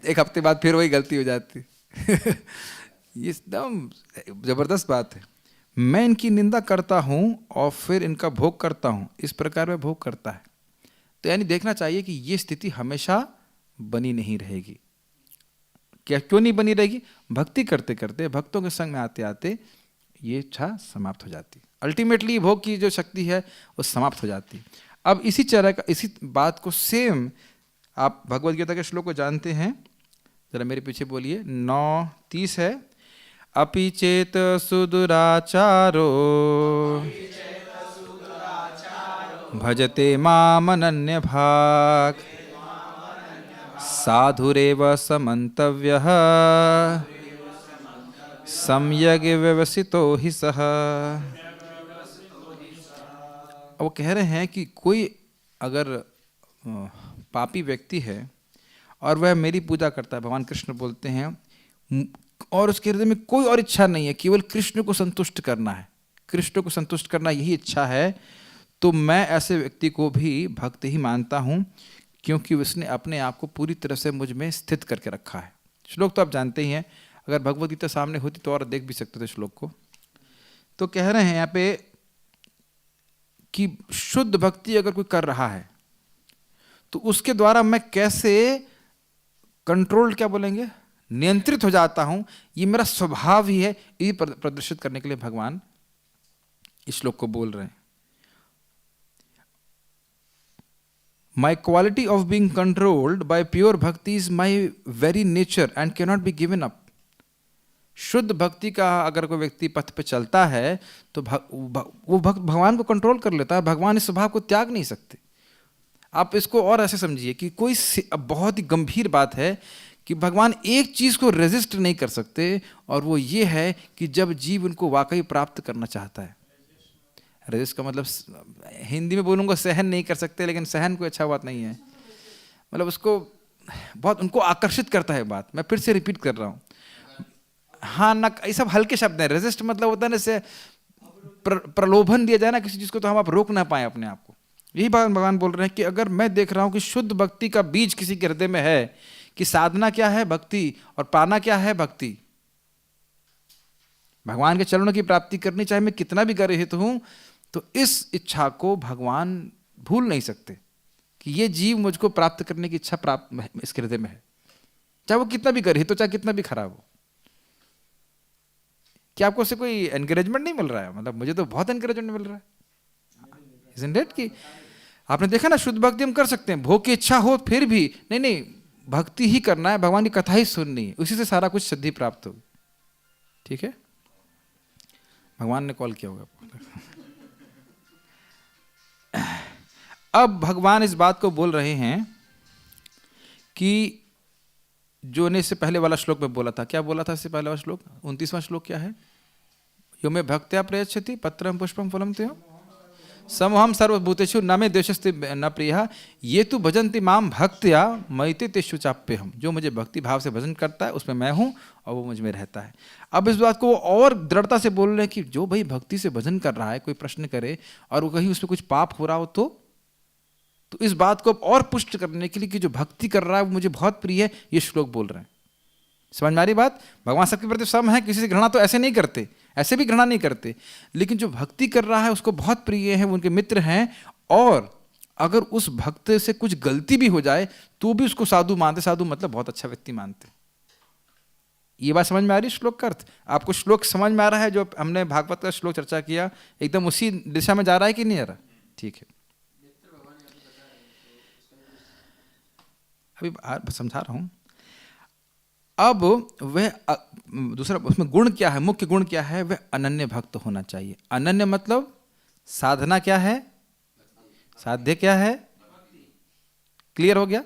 एक हफ्ते बाद फिर वही गलती हो जाती। ये एकदम जबरदस्त बात है। मैं इनकी निंदा करता हूं और फिर इनका भोग करता हूं, इस प्रकार वह भोग करता है। तो यानी देखना चाहिए कि ये स्थिति हमेशा बनी नहीं रहेगी। क्या क्यों नहीं बनी रहेगी, भक्ति करते करते, भक्तों के संग में आते आते ये इच्छा समाप्त हो जाती, अल्टीमेटली भोग की जो शक्ति है वो समाप्त हो जाती। अब इसी तरह का, इसी बात को सेम आप भगवद गीता के श्लोक को जानते हैं, जरा मेरे पीछे बोलिए, 9:30 है। अपि चेत सुदुराचारो भजते मामनन्य भाग साधुरेव समन्तव्यः सम्यग् व्यवसितो हि सः। वो कह रहे हैं कि कोई अगर पापी व्यक्ति है और वह मेरी पूजा करता है, भगवान कृष्ण बोलते हैं, और उसके हृदय में कोई और इच्छा नहीं है, केवल कृष्ण को संतुष्ट करना है, कृष्ण को संतुष्ट करना यही इच्छा है, तो मैं ऐसे व्यक्ति को भी भक्त ही मानता हूँ, क्योंकि उसने अपने आप को पूरी तरह से मुझ में स्थित करके रखा है। श्लोक तो आप जानते ही हैं, अगर भगवद गीता सामने होती तो और देख भी सकते थे श्लोक को। तो कह रहे हैं यहाँ पे कि शुद्ध भक्ति अगर कोई कर रहा है तो उसके द्वारा मैं कैसे कंट्रोल, क्या बोलेंगे, नियंत्रित हो जाता हूं, ये मेरा स्वभाव ही है, ये प्रदर्शित करने के लिए भगवान इस श्लोक को बोल रहे हैं। My quality of being controlled by pure bhakti is my very nature and cannot be given up. शुद्ध भक्ति का अगर कोई व्यक्ति पथ पे चलता है तो वो भक्त भगवान को कंट्रोल कर लेता है, भगवान इस स्वभाव को त्याग नहीं सकते। आप इसको और ऐसे समझिए कि कोई बहुत ही गंभीर बात है कि भगवान एक चीज़ को रेजिस्ट नहीं कर सकते, और वो ये है कि जब जीव उनको वाकई प्राप्त करना चाहता है। रेजिस्ट का मतलब हिंदी में बोलूँगा सहन नहीं कर सकते, लेकिन सहन कोई अच्छा बात नहीं है, मतलब उसको बहुत उनको आकर्षित करता है बात। मैं फिर से रिपीट कर रहा हूँ, हाँ ना, ये सब हल्के शब्द हैं। रेजिस्ट मतलब होता है ना, जैसे प्रलोभन दिया जाए ना किसी चीज़ को, तो हम आप रोक ना पाए अपने आप को। यही बात भगवान बोल रहे हैं कि अगर मैं देख रहा हूँ कि शुद्ध भक्ति का बीज किसी के हृदय में है, कि साधना क्या है भक्ति और पाना क्या है भक्ति, भगवान के चरणों की प्राप्ति करनी, चाहे मैं कितना भी गर्हित हूं, तो इस इच्छा को भगवान भूल नहीं सकते कि ये जीव मुझको प्राप्त करने की इच्छा प्राप्त इसके हृदय में है, चाहे वो कितना भी गर्हित हो, चाहे कितना भी खराब हो। क्या आपको उससे कोई एनकरेजमेंट नहीं मिल रहा है? मतलब मुझे तो बहुत एनकरेजमेंट मिल रहा है, isn't it? कि आपने देखा ना, शुद्ध भक्ति हम कर सकते हैं, भोग की इच्छा हो फिर भी नहीं, भक्ति ही करना है, भगवान की कथा ही सुननी है, उसी से सारा कुछ सिद्धि प्राप्त होगी। ठीक है, भगवान ने कॉल किया होगा। अब भगवान इस बात को बोल रहे हैं कि जो ने इससे पहले वाला श्लोक में बोला था, क्या बोला था इससे पहले वाला श्लोक? 29वां श्लोक क्या है? यो में भक्त्या प्रयच्छति पत्रम पुष्पम फलम तेयो। समूहम सर्वभूतेषु न मे द्वेषस्ति न प्रियः ये तु भजन्ति माम भक्त्या मयि तेषु चाप्यहम्। जो मुझे भक्ति भाव से भजन करता है उसमें मैं हूँ और वो मुझ में रहता है। अब इस बात को वो और दृढ़ता से बोल रहे हैं कि जो भाई भक्ति से भजन कर रहा है, कोई प्रश्न करे और वो कहीं उसमें कुछ पाप हो रहा हो तो इस बात को और पुष्ट करने के लिए कि जो भक्ति कर रहा है वो मुझे बहुत प्रिय है, ये श्लोक बोल रहे हैं। समझ में आ रही बात? भगवान सबके प्रति सम है, किसी से घृणा तो ऐसे नहीं करते, ऐसे भी घृणा नहीं करते, लेकिन जो भक्ति कर रहा है उसको बहुत प्रिय है, वो उनके मित्र हैं, और अगर उस भक्त से कुछ गलती भी हो जाए तो भी उसको साधु मानते। साधु मतलब बहुत अच्छा व्यक्ति मानते। ये बात समझ में आ रही है श्लोक का अर्थ? आपको श्लोक समझ में आ रहा है? जो हमने भागवत का श्लोक चर्चा किया एकदम उसी दिशा में जा रहा है कि नहीं आ रहा? ठीक है, अभी समझा रहा हूं। अब वह दूसरा उसमें गुण क्या है, मुख्य गुण क्या है? वह अनन्य भक्त होना चाहिए। अनन्य मतलब साधना क्या है, साध्य क्या है? क्लियर हो गया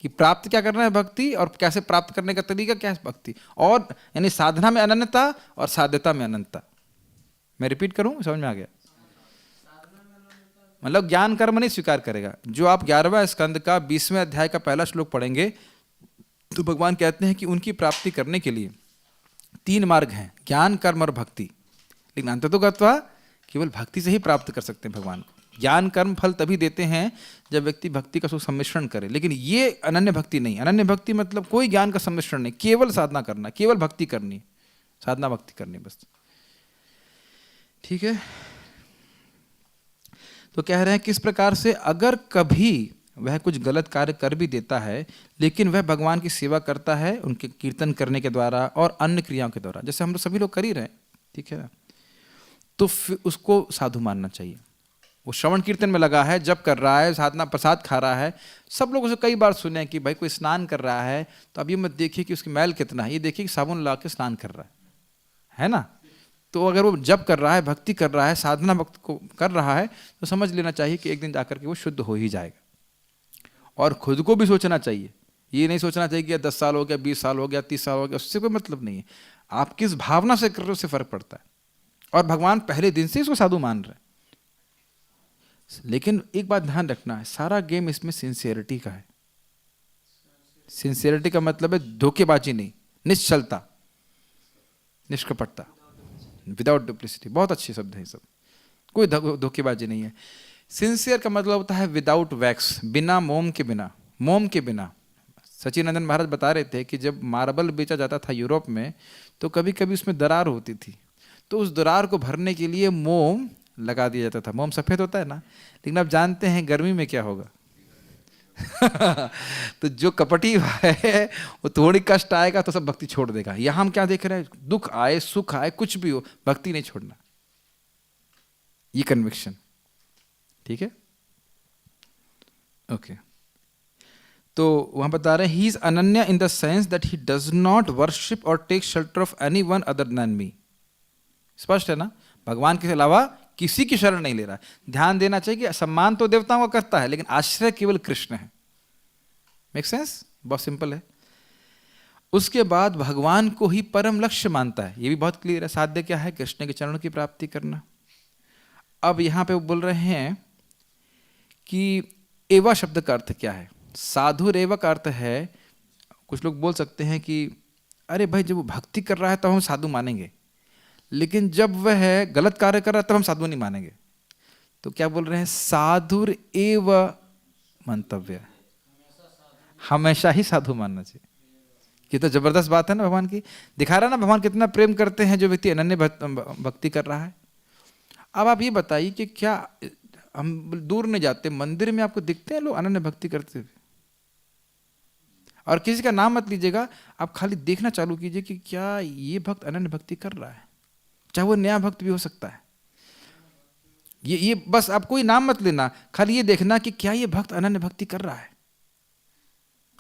कि प्राप्त क्या करना है? भक्ति, और कैसे प्राप्त करने का तरीका क्या है? भक्ति। और यानी साधना में अनन्यता और साध्यता में अनंतता। मैं रिपीट करूं, समझ में आ गया? मतलब ज्ञान कर्म नहीं स्वीकार करेगा। जो आप 11वें स्कंद का 20वें अध्याय का पहला श्लोक पढ़ेंगे तो भगवान कहते हैं कि उनकी प्राप्ति करने के लिए 3 मार्ग हैं, ज्ञान कर्म और भक्ति। लेकिन अंततोगत्वा केवल भक्ति से ही प्राप्त कर सकते हैं भगवान को। ज्ञान कर्म फल तभी देते हैं जब व्यक्ति भक्ति का सम्मिश्रण करे, लेकिन ये अनन्य भक्ति नहीं। अनन्य भक्ति मतलब कोई ज्ञान का सम्मिश्रण नहीं, केवल साधना करना, केवल भक्ति करनी, साधना भक्ति करनी बस। ठीक है, तो कह रहे हैं किस प्रकार से अगर कभी वह कुछ गलत कार्य कर भी देता है लेकिन वह भगवान की सेवा करता है उनके कीर्तन करने के द्वारा और अन्य क्रियाओं के द्वारा, जैसे हम लोग सभी लोग कर ही रहे हैं, ठीक है ना, तो फिर उसको साधु मानना चाहिए। वो श्रवण कीर्तन में लगा है, जब कर रहा है, साधना प्रसाद खा रहा है। सब लोग उसे कई बार सुने हैं कि भाई कोई स्नान कर रहा है तो अब ये मत देखिए कि उसकी मैल कितना है, ये देखिए कि साबुन ला के स्नान कर रहा है ना। तो अगर वो जब कर रहा है, भक्ति कर रहा है, साधना भक्त को कर रहा है, तो समझ लेना चाहिए कि एक दिन जाकर के वो शुद्ध हो ही जाएगा। और खुद को भी सोचना चाहिए, ये नहीं सोचना चाहिए कि 10 साल हो गया, 20 साल हो गया, 30 साल हो गया, उससे कोई मतलब नहीं है। आप किस भावना से कर रहे हो उससे फर्क पड़ता है। और भगवान पहले दिन से इसको साधु मान रहे हैं। लेकिन एक बात ध्यान रखना है, सारा गेम इसमें सिंसियरिटी का है। सिंसियरिटी का मतलब है धोखेबाजी नहीं, निश्चलता, निष्कपटता, विदाउट डुप्लिसिटी। बहुत अच्छे शब्द हैं सब, कोई धोखेबाजी नहीं है। सिंसियर का मतलब होता है विदाउट वैक्स, बिना मोम के बिना, मोम के बिना। सचिनंदन महाराज बता रहे थे कि जब मार्बल बेचा जाता था यूरोप में तो कभी कभी उसमें दरार होती थी, तो उस दरार को भरने के लिए मोम लगा दिया जाता था। मोम सफ़ेद होता है ना, लेकिन आप जानते हैं गर्मी में क्या होगा तो जो कपटी है वो थोड़ी कष्ट आएगा तो सब भक्ति छोड़ देगा। यहाँ हम क्या देख रहे हैं, दुख आए सुख आए कुछ भी हो, भक्ति नहीं छोड़ना, ये कन्विक्शन। ठीक है, ओके। तो वहां बता रहे हैं ही इज अनन्य in the sense that he does not worship और take shelter of any one other than me. स्पष्ट है ना, भगवान के अलावा किसी की शरण नहीं ले रहा है। ध्यान देना चाहिए कि सम्मान तो देवताओं का करता है लेकिन आश्रय केवल कृष्ण है। Make sense? बहुत सिंपल है। उसके बाद भगवान को ही परम लक्ष्य मानता है, ये भी बहुत क्लियर है। साध्य क्या है? कृष्ण के चरणों की प्राप्ति करना। अब यहां पे वो बोल रहे हैं कि एवा शब्द का अर्थ क्या है? साधु रेवा का अर्थ है, कुछ लोग बोल सकते हैं कि अरे भाई जब वो भक्ति कर रहा है तो हम साधु मानेंगे, लेकिन जब वह गलत कार्य कर रहा है तब हम साधु नहीं मानेंगे। तो क्या बोल रहे हैं? साधुर एव मंतव्य, हमेशा ही साधु मानना चाहिए। ये तो जबरदस्त बात है ना भगवान की। दिखा रहा है ना भगवान कितना प्रेम करते हैं जो व्यक्ति अनन्य भक्ति कर रहा है। अब आप ये बताइए कि क्या हम दूर नहीं जाते, मंदिर में आपको दिखते हैं लोग अनन्य भक्ति करते हुए? और किसी का नाम मत लीजिएगा, आप खाली देखना चालू कीजिए कि क्या ये भक्त अनन्य भक्ति कर रहा है, चाहे वो नया भक्त भी हो सकता है। ये बस आप कोई नाम मत लेना, खाली ये देखना कि क्या ये भक्त अनन्य भक्ति कर रहा है।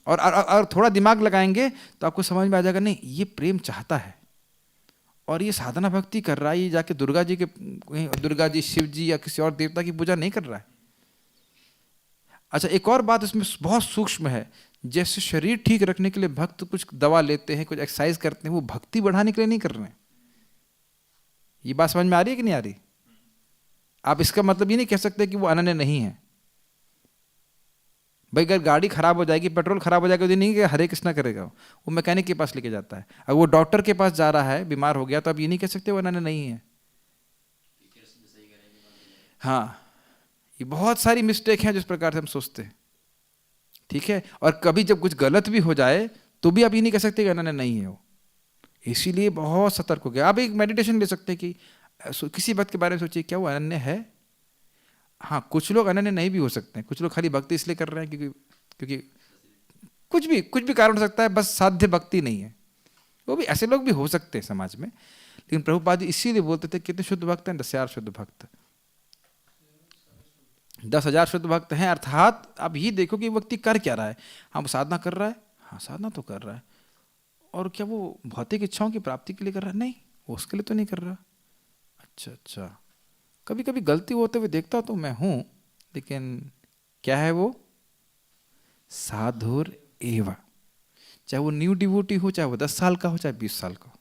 और थोड़ा दिमाग लगाएंगे तो आपको समझ में आ जाएगा, नहीं ये प्रेम चाहता है और ये साधना भक्ति कर रहा है, ये जाके दुर्गा जी शिव जी या किसी और देवता की पूजा नहीं कर रहा है। अच्छा, एक और बात इसमें बहुत सूक्ष्म है, जैसे शरीर ठीक रखने के लिए भक्त कुछ दवा लेते हैं, कुछ एक्सरसाइज करते हैं, वो भक्ति बढ़ाने के लिए नहीं कर रहे हैं। ये बात समझ में आ रही है कि नहीं आ रही? आप इसका मतलब ये नहीं कह सकते कि वो अनन्य नहीं है। भाई अगर गाड़ी खराब हो जाएगी, पेट्रोल खराब हो जाएगा, तो नहीं कि हरे कृष्णा करेगा, वो मैकेनिक के पास लेके जाता है। अगर वो डॉक्टर के पास जा रहा है, बीमार हो गया, तो आप ये नहीं कह सकते वो अनन्य नहीं है। हाँ, ये बहुत सारी मिस्टेक हैं जिस प्रकार से हम सोचते हैं, ठीक है। और कभी जब कुछ गलत भी हो जाए तो भी आप ये नहीं कह सकते कि अनन्य नहीं है वो। इसीलिए बहुत सतर्क हो गया। आप एक मेडिटेशन ले सकते हैं कि किसी बात के बारे में सोचिए, क्या वो अनन्य है। हाँ, कुछ लोग अनन्य नहीं भी हो सकते हैं, कुछ लोग खाली भक्ति इसलिए कर रहे हैं क्योंकि कुछ भी कारण हो सकता है, बस साध्य भक्ति नहीं है। वो भी ऐसे लोग भी हो सकते हैं समाज में, लेकिन प्रभुपाद जी इसीलिए बोलते थे कितने शुद्ध भक्त हैं, 10,000 शुद्ध भक्त, 10,000 शुद्ध भक्त हैं। अर्थात आप ये देखो कि व्यक्ति कर क्या रहा है। हाँ, साधना कर रहा है, हाँ साधना तो कर रहा है, और क्या वो भौतिक इच्छाओं की प्राप्ति के लिए कर रहा है? नहीं, वो उसके लिए तो नहीं कर रहा। अच्छा, कभी कभी गलती होते हुए देखता तो मैं हूं, लेकिन क्या है वो? साधुर एवा। चाहे वो न्यू डिवोटी हो, चाहे वो 10 साल का हो, चाहे 20 साल का हो,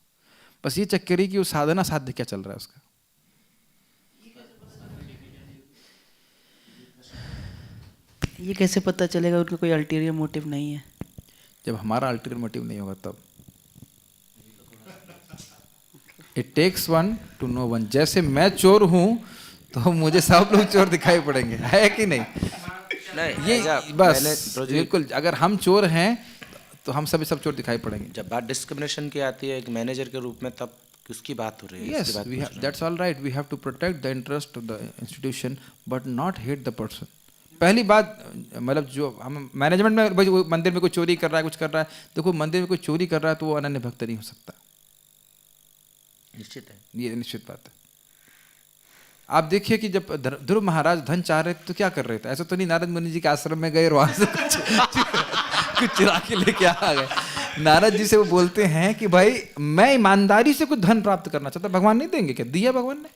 बस ये चक्कर ही कि वो साधना साध्य क्या चल रहा है उसका। ये कैसे पता चलेगा उनका कोई अल्टीरियर मोटिव नहीं है? जब हमारा अल्टीरियर मोटिव नहीं होगा तब। It takes one to know one. जैसे मैं चोर हूं तो मुझे सब लोग चोर दिखाई पड़ेंगे, है कि नहीं? ये बस बिल्कुल, अगर हम चोर हैं तो हम सभी सब चोर दिखाई पड़ेंगे। जब बात डिस्क्रिमिनेशन की आती है एक मैनेजर के रूप में, तब किसकी बात हो रही है? Yes, that's all right, we have to protect the interest of the institution but not hate the person. पहली बात, मतलब जो हम मैनेजमेंट में, भाई वो मंदिर में कोई चोरी कर रहा है, कुछ कर रहा है, देखो मंदिर में कोई चोरी कर रहा है तो वो अनन्य भक्त नहीं हो सकता, निश्चित है, ये निश्चित बात है। आप देखिए कि जब ध्रुव महाराज धन चाह रहे थे तो क्या कर रहे थे? ऐसा तो नहीं नारद मुनि जी के आश्रम में गए और वहां से कुछ चुरा के लेके आ गए। नारद जी से वो बोलते हैं कि भाई मैं ईमानदारी से कुछ धन प्राप्त करना चाहता, भगवान नहीं देंगे क्या? दिया भगवान ने।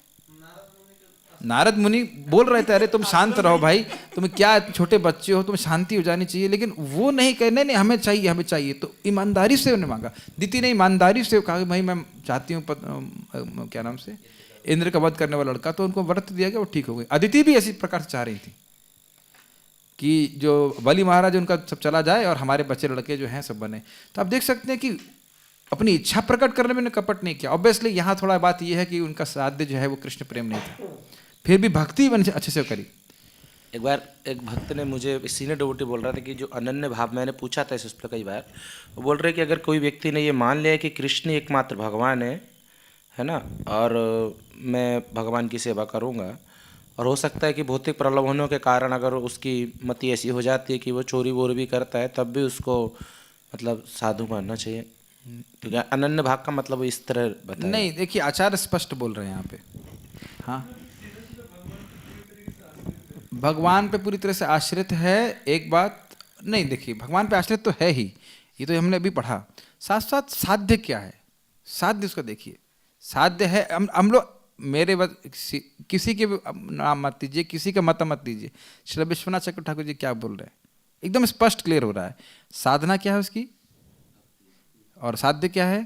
नारद मुनि बोल रहे थे, अरे तुम शांत रहो भाई, तुम क्या छोटे बच्चे हो, तुम्हें शांति हो जानी चाहिए, लेकिन वो नहीं कहने, नहीं हमें चाहिए, हमें चाहिए। तो ईमानदारी से उन्होंने मांगा, दीति ने ईमानदारी से कहा कि भाई मैं चाहती हूँ क्या नाम से, इंद्र का वध करने वाला लड़का, तो उनको व्रत दिया गया, वो ठीक हो गई। अदिति भी इसी प्रकार से चाह रही थी कि जो बलि महाराज उनका सब चला जाए और हमारे बच्चे लड़के जो हैं सब बने। तो आप देख सकते हैं कि अपनी इच्छा प्रकट करने में कपट नहीं किया। ऑब्वियसली यहाँ थोड़ा बात यह है कि उनका साध्य जो है वो कृष्ण प्रेम नहीं था, फिर भी भक्ति अच्छे से करी। एक बार एक भक्त ने मुझे, सीनियर डिवोटी बोल रहा था कि जो अनन्य भाव, मैंने पूछा था इस पर कई बार, वो बोल रहे कि अगर कोई व्यक्ति ने ये मान लिया कि कृष्ण एकमात्र भगवान है ना, और मैं भगवान की सेवा करूँगा, और हो सकता है कि भौतिक प्रलोभनों के कारण अगर उसकी मति ऐसी हो जाती है कि वो चोरी वोरी भी करता है, तब भी उसको मतलब साधु मानना चाहिए। तो क्या अनन्य भाव का मतलब इस तरह बताया? नहीं, देखिए आचार्य स्पष्ट बोल रहे हैं यहाँ पे। हाँ, भगवान पे पूरी तरह से आश्रित है, एक बात नहीं। देखिए भगवान पे आश्रित तो है ही, ये तो हमने अभी पढ़ा। साथ साथ साध्य क्या है, साध्य उसका देखिए। साध्य है, हम लोग, मेरे किसी के नाम मत दीजिए, किसी का मत मत दीजिए। श्री विश्वनाथ चक्रवर्ती ठाकुर जी क्या बोल रहे हैं, एकदम स्पष्ट क्लियर हो रहा है। साधना क्या है उसकी, और साध्य क्या है।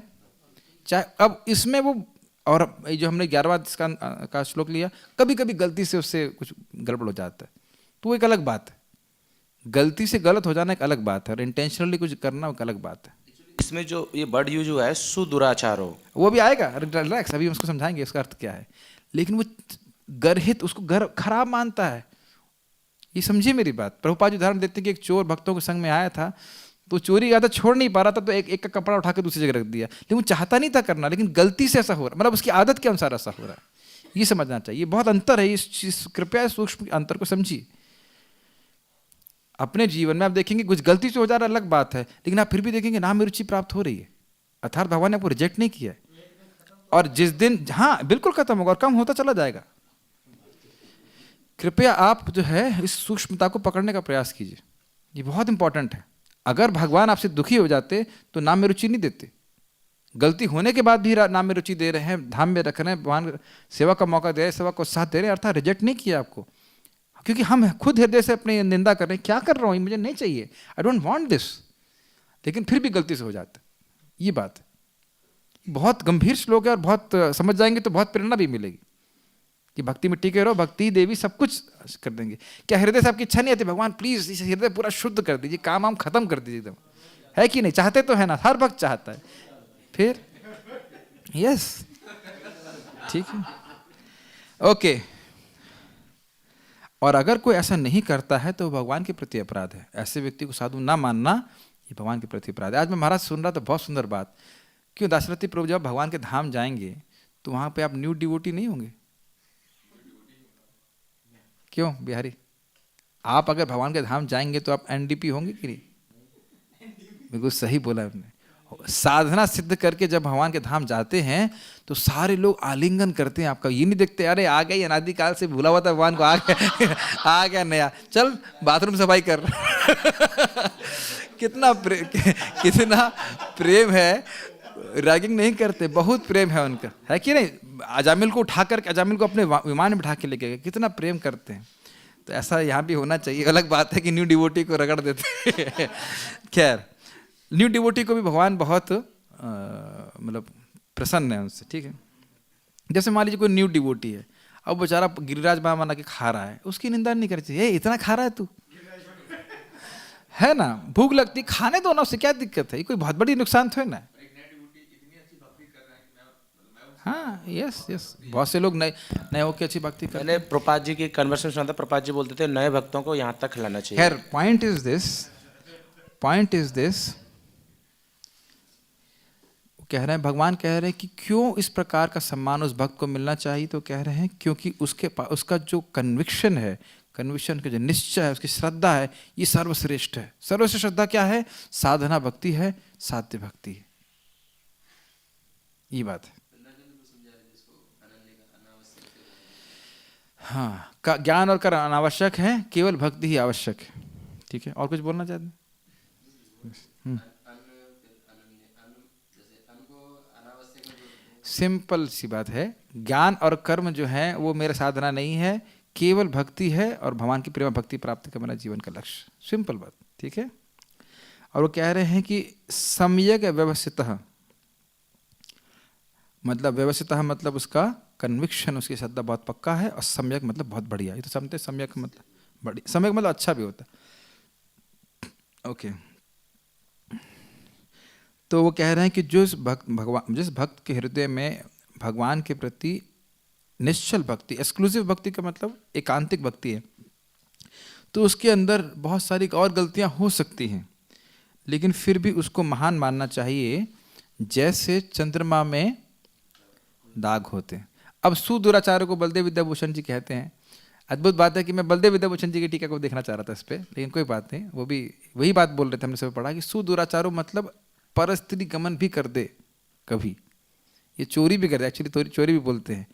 चाहे अब इसमें वो, और ये जो हमने 11वां का श्लोक लिया, कभी कभी गलती से उससे कुछ गड़बड़ हो जाता है, तो वो एक अलग बात है। गलती से गलत हो जाना एक अलग बात है, और इंटेंशनली कुछ करना एक अलग बात है। इसमें जो ये वर्ड यूज हुआ है सुदुराचारो, वो भी आएगा, रिलैक्स, अभी उसको समझाएंगे उसका अर्थ क्या है। लेकिन वो गर्हित, उसको खराब मानता है, ये समझिए मेरी बात। प्रभुपाद जी उदाहरण देते हैं कि एक चोर भक्तों के संग में आया था, तो चोरी का आदत छोड़ नहीं पा रहा था, तो एक का कपड़ा उठा के दूसरी जगह रख दिया, लेकिन वो चाहता नहीं था करना, लेकिन गलती से ऐसा हो रहा, मतलब उसकी आदत के अनुसार ऐसा हो रहा है। ये समझना चाहिए, बहुत अंतर है इस चीज, कृपया सूक्ष्म अंतर को समझिए। अपने जीवन में आप देखेंगे कुछ गलती से हो जा रहा है, अलग बात है, लेकिन आप फिर भी देखेंगे नाम में रुचि प्राप्त हो रही है, अर्थात भगवान ने आपको रिजेक्ट नहीं किया है। और जिस दिन, हाँ बिल्कुल खत्म होगा और कम होता चला जाएगा। कृपया आप जो है इस सूक्ष्मता को पकड़ने का प्रयास कीजिए, ये बहुत इंपॉर्टेंट है। अगर भगवान आपसे दुखी हो जाते तो नाम में रुचि नहीं देते, गलती होने के बाद भी नाम में रुचि दे रहे हैं, धाम में रख रहे हैं, भगवान सेवा का मौका दे रहे हैं, सेवा को साथ दे रहे हैं, अर्थात रिजेक्ट नहीं किया आपको। क्योंकि हम खुद हृदय से अपनी निंदा कर रहे हैं, क्या कर रहा हूँ, मुझे नहीं चाहिए, आई डोंट वांट दिस, लेकिन फिर भी गलती से हो जाता है। ये बात है, बहुत गंभीर श्लोक है, और बहुत समझ जाएंगे तो बहुत प्रेरणा भी मिलेगी। कि भक्ति में टिके रहो, भक्ति देवी सब कुछ कर देंगे। क्या हृदय से आपकी इच्छा नहीं आती भगवान प्लीज इस हृदय पूरा शुद्ध कर दीजिए, काम वाम खत्म कर दीजिए एकदम, है कि नहीं? चाहते तो है ना, हर भक्त चाहता है। फिर यस, ठीक है, ओके। और अगर कोई ऐसा नहीं करता है तो भगवान के प्रति अपराध है। ऐसे व्यक्ति को साधु ना मानना ये भगवान के प्रति अपराध है। आज मैं महाराज सुन रहा था, बहुत सुंदर बात, क्यों दाशरथी प्रभु जब भगवान के धाम जाएंगे तो वहां पे आप न्यू डिवोटी नहीं होंगे? क्यों बिहारी, आप अगर भगवान के धाम जाएंगे तो आप एनडीपी होंगे कि नहीं? बिल्कुल सही बोला आपने। साधना सिद्ध करके जब भगवान के धाम जाते हैं तो सारे लोग आलिंगन करते हैं आपका, ये नहीं देखते अरे आ गया अनादिकाल से भूला हुआ था भगवान को, आ गया आ गया नया, चल बाथरूम सफाई कर कितना कितना प्रेम है, रैगिंग नहीं करते, बहुत प्रेम है उनका, है कि नहीं? अजामिल को उठा कर, अजामिल को अपने विमान में बिठा के लेके गए, कितना प्रेम करते हैं। तो ऐसा यहाँ भी होना चाहिए। अलग बात है कि न्यू डिवोटी को रगड़ देते हैं। खैर, न्यू डिवोटी को भी भगवान बहुत मतलब प्रसन्न है उनसे, ठीक है। जैसे मान लीजिए कोई न्यू डिवोटी है, अब बेचारा गिरिराज बाबा बना के खा रहा है, उसकी निंदा नहीं करनी चाहिए, इतना खा रहा है तू, है ना? भूख लगती, खाने दो ना, उससे क्या दिक्कत है? ये कोई बहुत बड़ी नुकसान तो है ना। हाँ, यस यस, बहुत से लोग नए नए होकर अच्छी भक्ति कर। मैंने प्रपात जी की कन्वर्सेशन सुना था, प्रपात जी बोलते थे नए भक्तों को यहाँ तक खिलाना चाहिए। खैर, पॉइंट इज दिस, कह रहे हैं, भगवान कह रहे हैं कि क्यों इस प्रकार का सम्मान उस भक्त को मिलना चाहिए, तो कह रहे हैं क्योंकि उसका जो कन्विक्शन है, कन्विक्शन का जो निश्चय है, उसकी श्रद्धा है, ये सर्वश्रेष्ठ है। सर्वश्रेष्ठ श्रद्धा क्या है? साधना भक्ति है, साध्य भक्ति है, ये बात है। हाँ, का ज्ञान और कर्म अनावश्यक है, केवल भक्ति ही आवश्यक है, ठीक है। और कुछ बोलना चाहते हैं? सिंपल सी बात है, ज्ञान और कर्म जो है वो मेरा साधना नहीं है, केवल भक्ति है, और भगवान की प्रेम भक्ति प्राप्ति का मेरा जीवन का लक्ष्य, सिंपल बात, ठीक है। और वो कह रहे हैं कि सम्यक व्यवस्थितः, मतलब व्यवस्थितः मतलब उसका कन्विक्शन, उसकी श्रद्धा बहुत पक्का है, और सम्यक मतलब बहुत बढ़िया। ये तो समझते, सम्यक मतलब बढ़िया, सम्यक मतलब अच्छा भी होता है, ओके। तो वो कह रहे हैं कि जिस भक्त के हृदय में भगवान के प्रति निश्चल भक्ति, एक्सक्लूसिव भक्ति का मतलब एकांतिक भक्ति है, तो उसके अंदर बहुत सारी और गलतियां हो सकती हैं, लेकिन फिर भी उसको महान मानना चाहिए, जैसे चंद्रमा में दाग होते हैं। अब सुदुराचार्य को बलदेव विद्याभूषण जी कहते हैं। अद्भुत बात है कि मैं बलदेव विद्याभूषण जी की टीका को देखना चाह रहा था इस पर, लेकिन कोई बात नहीं, वो भी वही बात बोल रहे थे, हमने सब पढ़ा कि सुदुराचारो मतलब परस्त्री गमन भी कर दे, कभी ये चोरी भी कर दे, एक्चुअली चोरी भी बोलते हैं,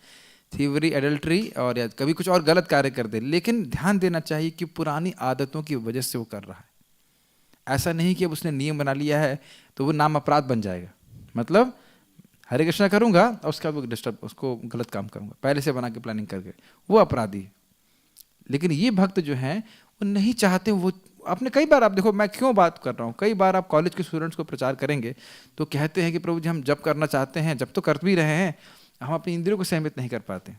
थीवरी, एडल्ट्री, और या कभी कुछ और गलत कार्य कर दे, लेकिन ध्यान देना चाहिए कि पुरानी आदतों की वजह से वो कर रहा है। ऐसा नहीं कि अब उसने नियम बना लिया है तो वो नाम अपराध बन जाएगा, मतलब हरे कृष्णा करूंगा और उसके बाद डिस्टर्ब, उसको गलत काम करूंगा, पहले से बना के प्लानिंग करके, वो अपराधी है। लेकिन ये भक्त जो हैं वो नहीं चाहते, वो आपने कई बार, आप देखो मैं क्यों बात कर रहा हूँ, कई बार आप कॉलेज के स्टूडेंट्स को प्रचार करेंगे तो कहते हैं कि प्रभु जी हम जब करना चाहते हैं, जब तो कर भी रहे हैं, हम अपनी इंद्रियों को सहमित नहीं कर पाते।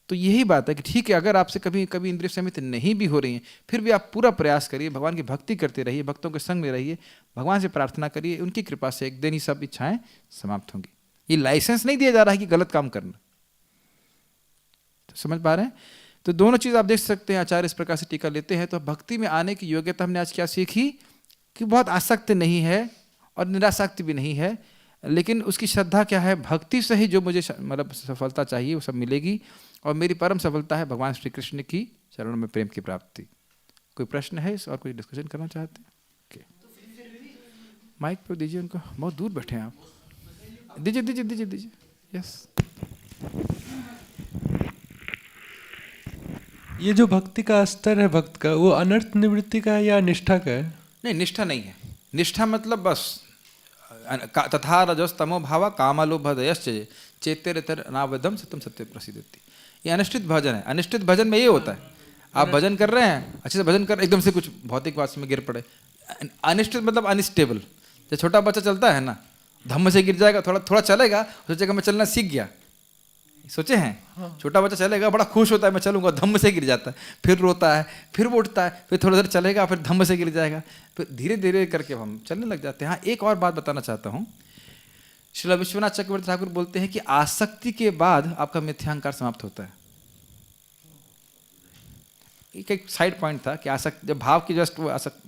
तो यही बात है कि ठीक है, अगर आपसे कभी कभी इंद्रिय सहमित नहीं भी हो रही हैं, फिर भी आप पूरा प्रयास करिए, भगवान की भक्ति करते रहिए, भक्तों के संग में रहिए, भगवान से प्रार्थना करिए, उनकी कृपा से एक दिन ही सब इच्छाएं समाप्त होंगी। ये लाइसेंस नहीं दिया जा रहा है कि गलत काम करना, तो समझ पा रहे हैं? तो दोनों चीज़ आप देख सकते हैं, आचार्य इस प्रकार से टीका लेते हैं। तो भक्ति में आने की योग्यता हमने आज क्या सीखी कि बहुत आसक्त नहीं है और निरासक्त भी नहीं है, लेकिन उसकी श्रद्धा क्या है, भक्ति से ही जो मुझे मतलब सफलता चाहिए वो सब मिलेगी, और मेरी परम सफलता है भगवान श्री कृष्ण की चरणों में प्रेम की प्राप्ति। कोई प्रश्न है इस और कोई डिस्कशन करना चाहते हैं? माइक पे दीजिए उनको, बहुत दूर बैठे हैं आप, दीजिए दीजिए दीजिए दीजिए, यस। ये जो भक्ति का स्तर है भक्त का, वो अनर्थ निवृत्ति का है या निष्ठा का है? नहीं, निष्ठा नहीं है। निष्ठा मतलब बस तथा रजस तमो भावा कामलोभदयश्च चेतेरतर नावदम सत्यम सत्य प्रसिद्धति, ये अनिष्ठित भजन है। अनिष्ठित भजन में ये होता है, आप भजन कर रहे हैं, अच्छे से भजन कर, एकदम से कुछ भौतिक बात में गिर पड़े। अनिष्ठित मतलब अनस्टेबल, जब छोटा बच्चा चलता है ना, धम्म से गिर जाएगा, थोड़ा थोड़ा चलेगा, सोचेगा मैं चलना सीख गया, सोचे हैं? छोटा बच्चा चलेगा, बड़ा खुश होता है, मैं चलूंगा, धम्म से गिर जाता है, फिर रोता है, फिर वो उठता है, फिर थोड़ी देर चलेगा, फिर धम्म से गिर जाएगा, फिर धीरे धीरे करके हम चलने लग जाते हैं। हाँ, एक और बात बताना चाहता हूँ। श्रील विश्वनाथ चक्रवर्ती ठाकुर बोलते हैं कि आसक्ति के बाद आपका मिथ्याहंकार समाप्त होता है। एक साइड पॉइंट था कि आसक्ति, जब भाव की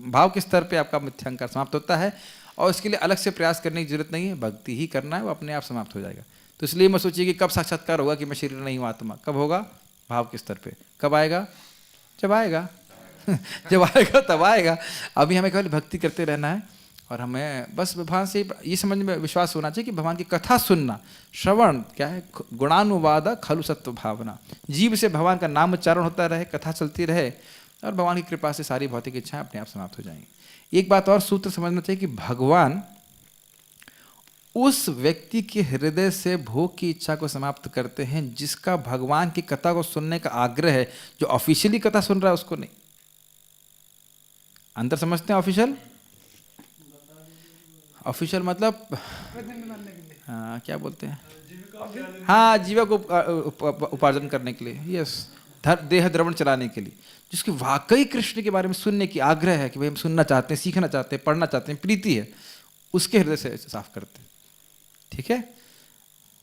भाव के स्तर पे आपका मिथ्याहंकार समाप्त होता है, और इसके लिए अलग से प्रयास करने की जरूरत नहीं है, भक्ति ही करना है, वो अपने आप समाप्त हो जाएगा। तो इसलिए मैं सोचिए कि कब साक्षात्कार होगा कि मैं शरीर नहीं हूँ, आत्मा कब होगा? भाव के स्तर पे। कब आएगा? जब आएगा जब आएगा तब आएगा। अभी हमें केवल भक्ति करते रहना है, और हमें बस भगवान से ये समझ में विश्वास होना चाहिए कि भगवान की कथा सुनना, श्रवण क्या है? गुणानुवाद खलु सत्व भावना। जीव से भगवान का नाम उच्चारण होता रहे, कथा चलती रहे, और भगवान की कृपा से सारी भौतिक इच्छाएं अपने आप समाप्त हो जाएंगी। एक बात और सूत्र समझना चाहिए कि भगवान उस व्यक्ति के हृदय से भोग की इच्छा को समाप्त करते हैं जिसका भगवान की कथा को सुनने का आग्रह है। जो ऑफिशियली कथा सुन रहा है उसको नहीं। अंतर समझते हैं? ऑफिशियल मतलब हाँ, क्या बोलते हैं? हाँ, जीवा को उपार्जन करने के लिए, यस, देह द्रवण चलाने के लिए। जिसकी वाकई कृष्ण के बारे में सुनने की आग्रह है कि भाई हम सुनना चाहते हैं, सीखना चाहते हैं, पढ़ना चाहते हैं, प्रीति है, उसके हृदय से साफ करते हैं। ठीक है?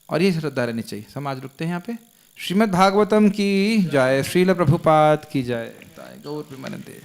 और ये श्रद्धा रहनी चाहिए। समाज रुकते हैं यहाँ पे। श्रीमद् भागवतम की जय, श्रील प्रभुपाद की जय, गौर प्रेमानंदे।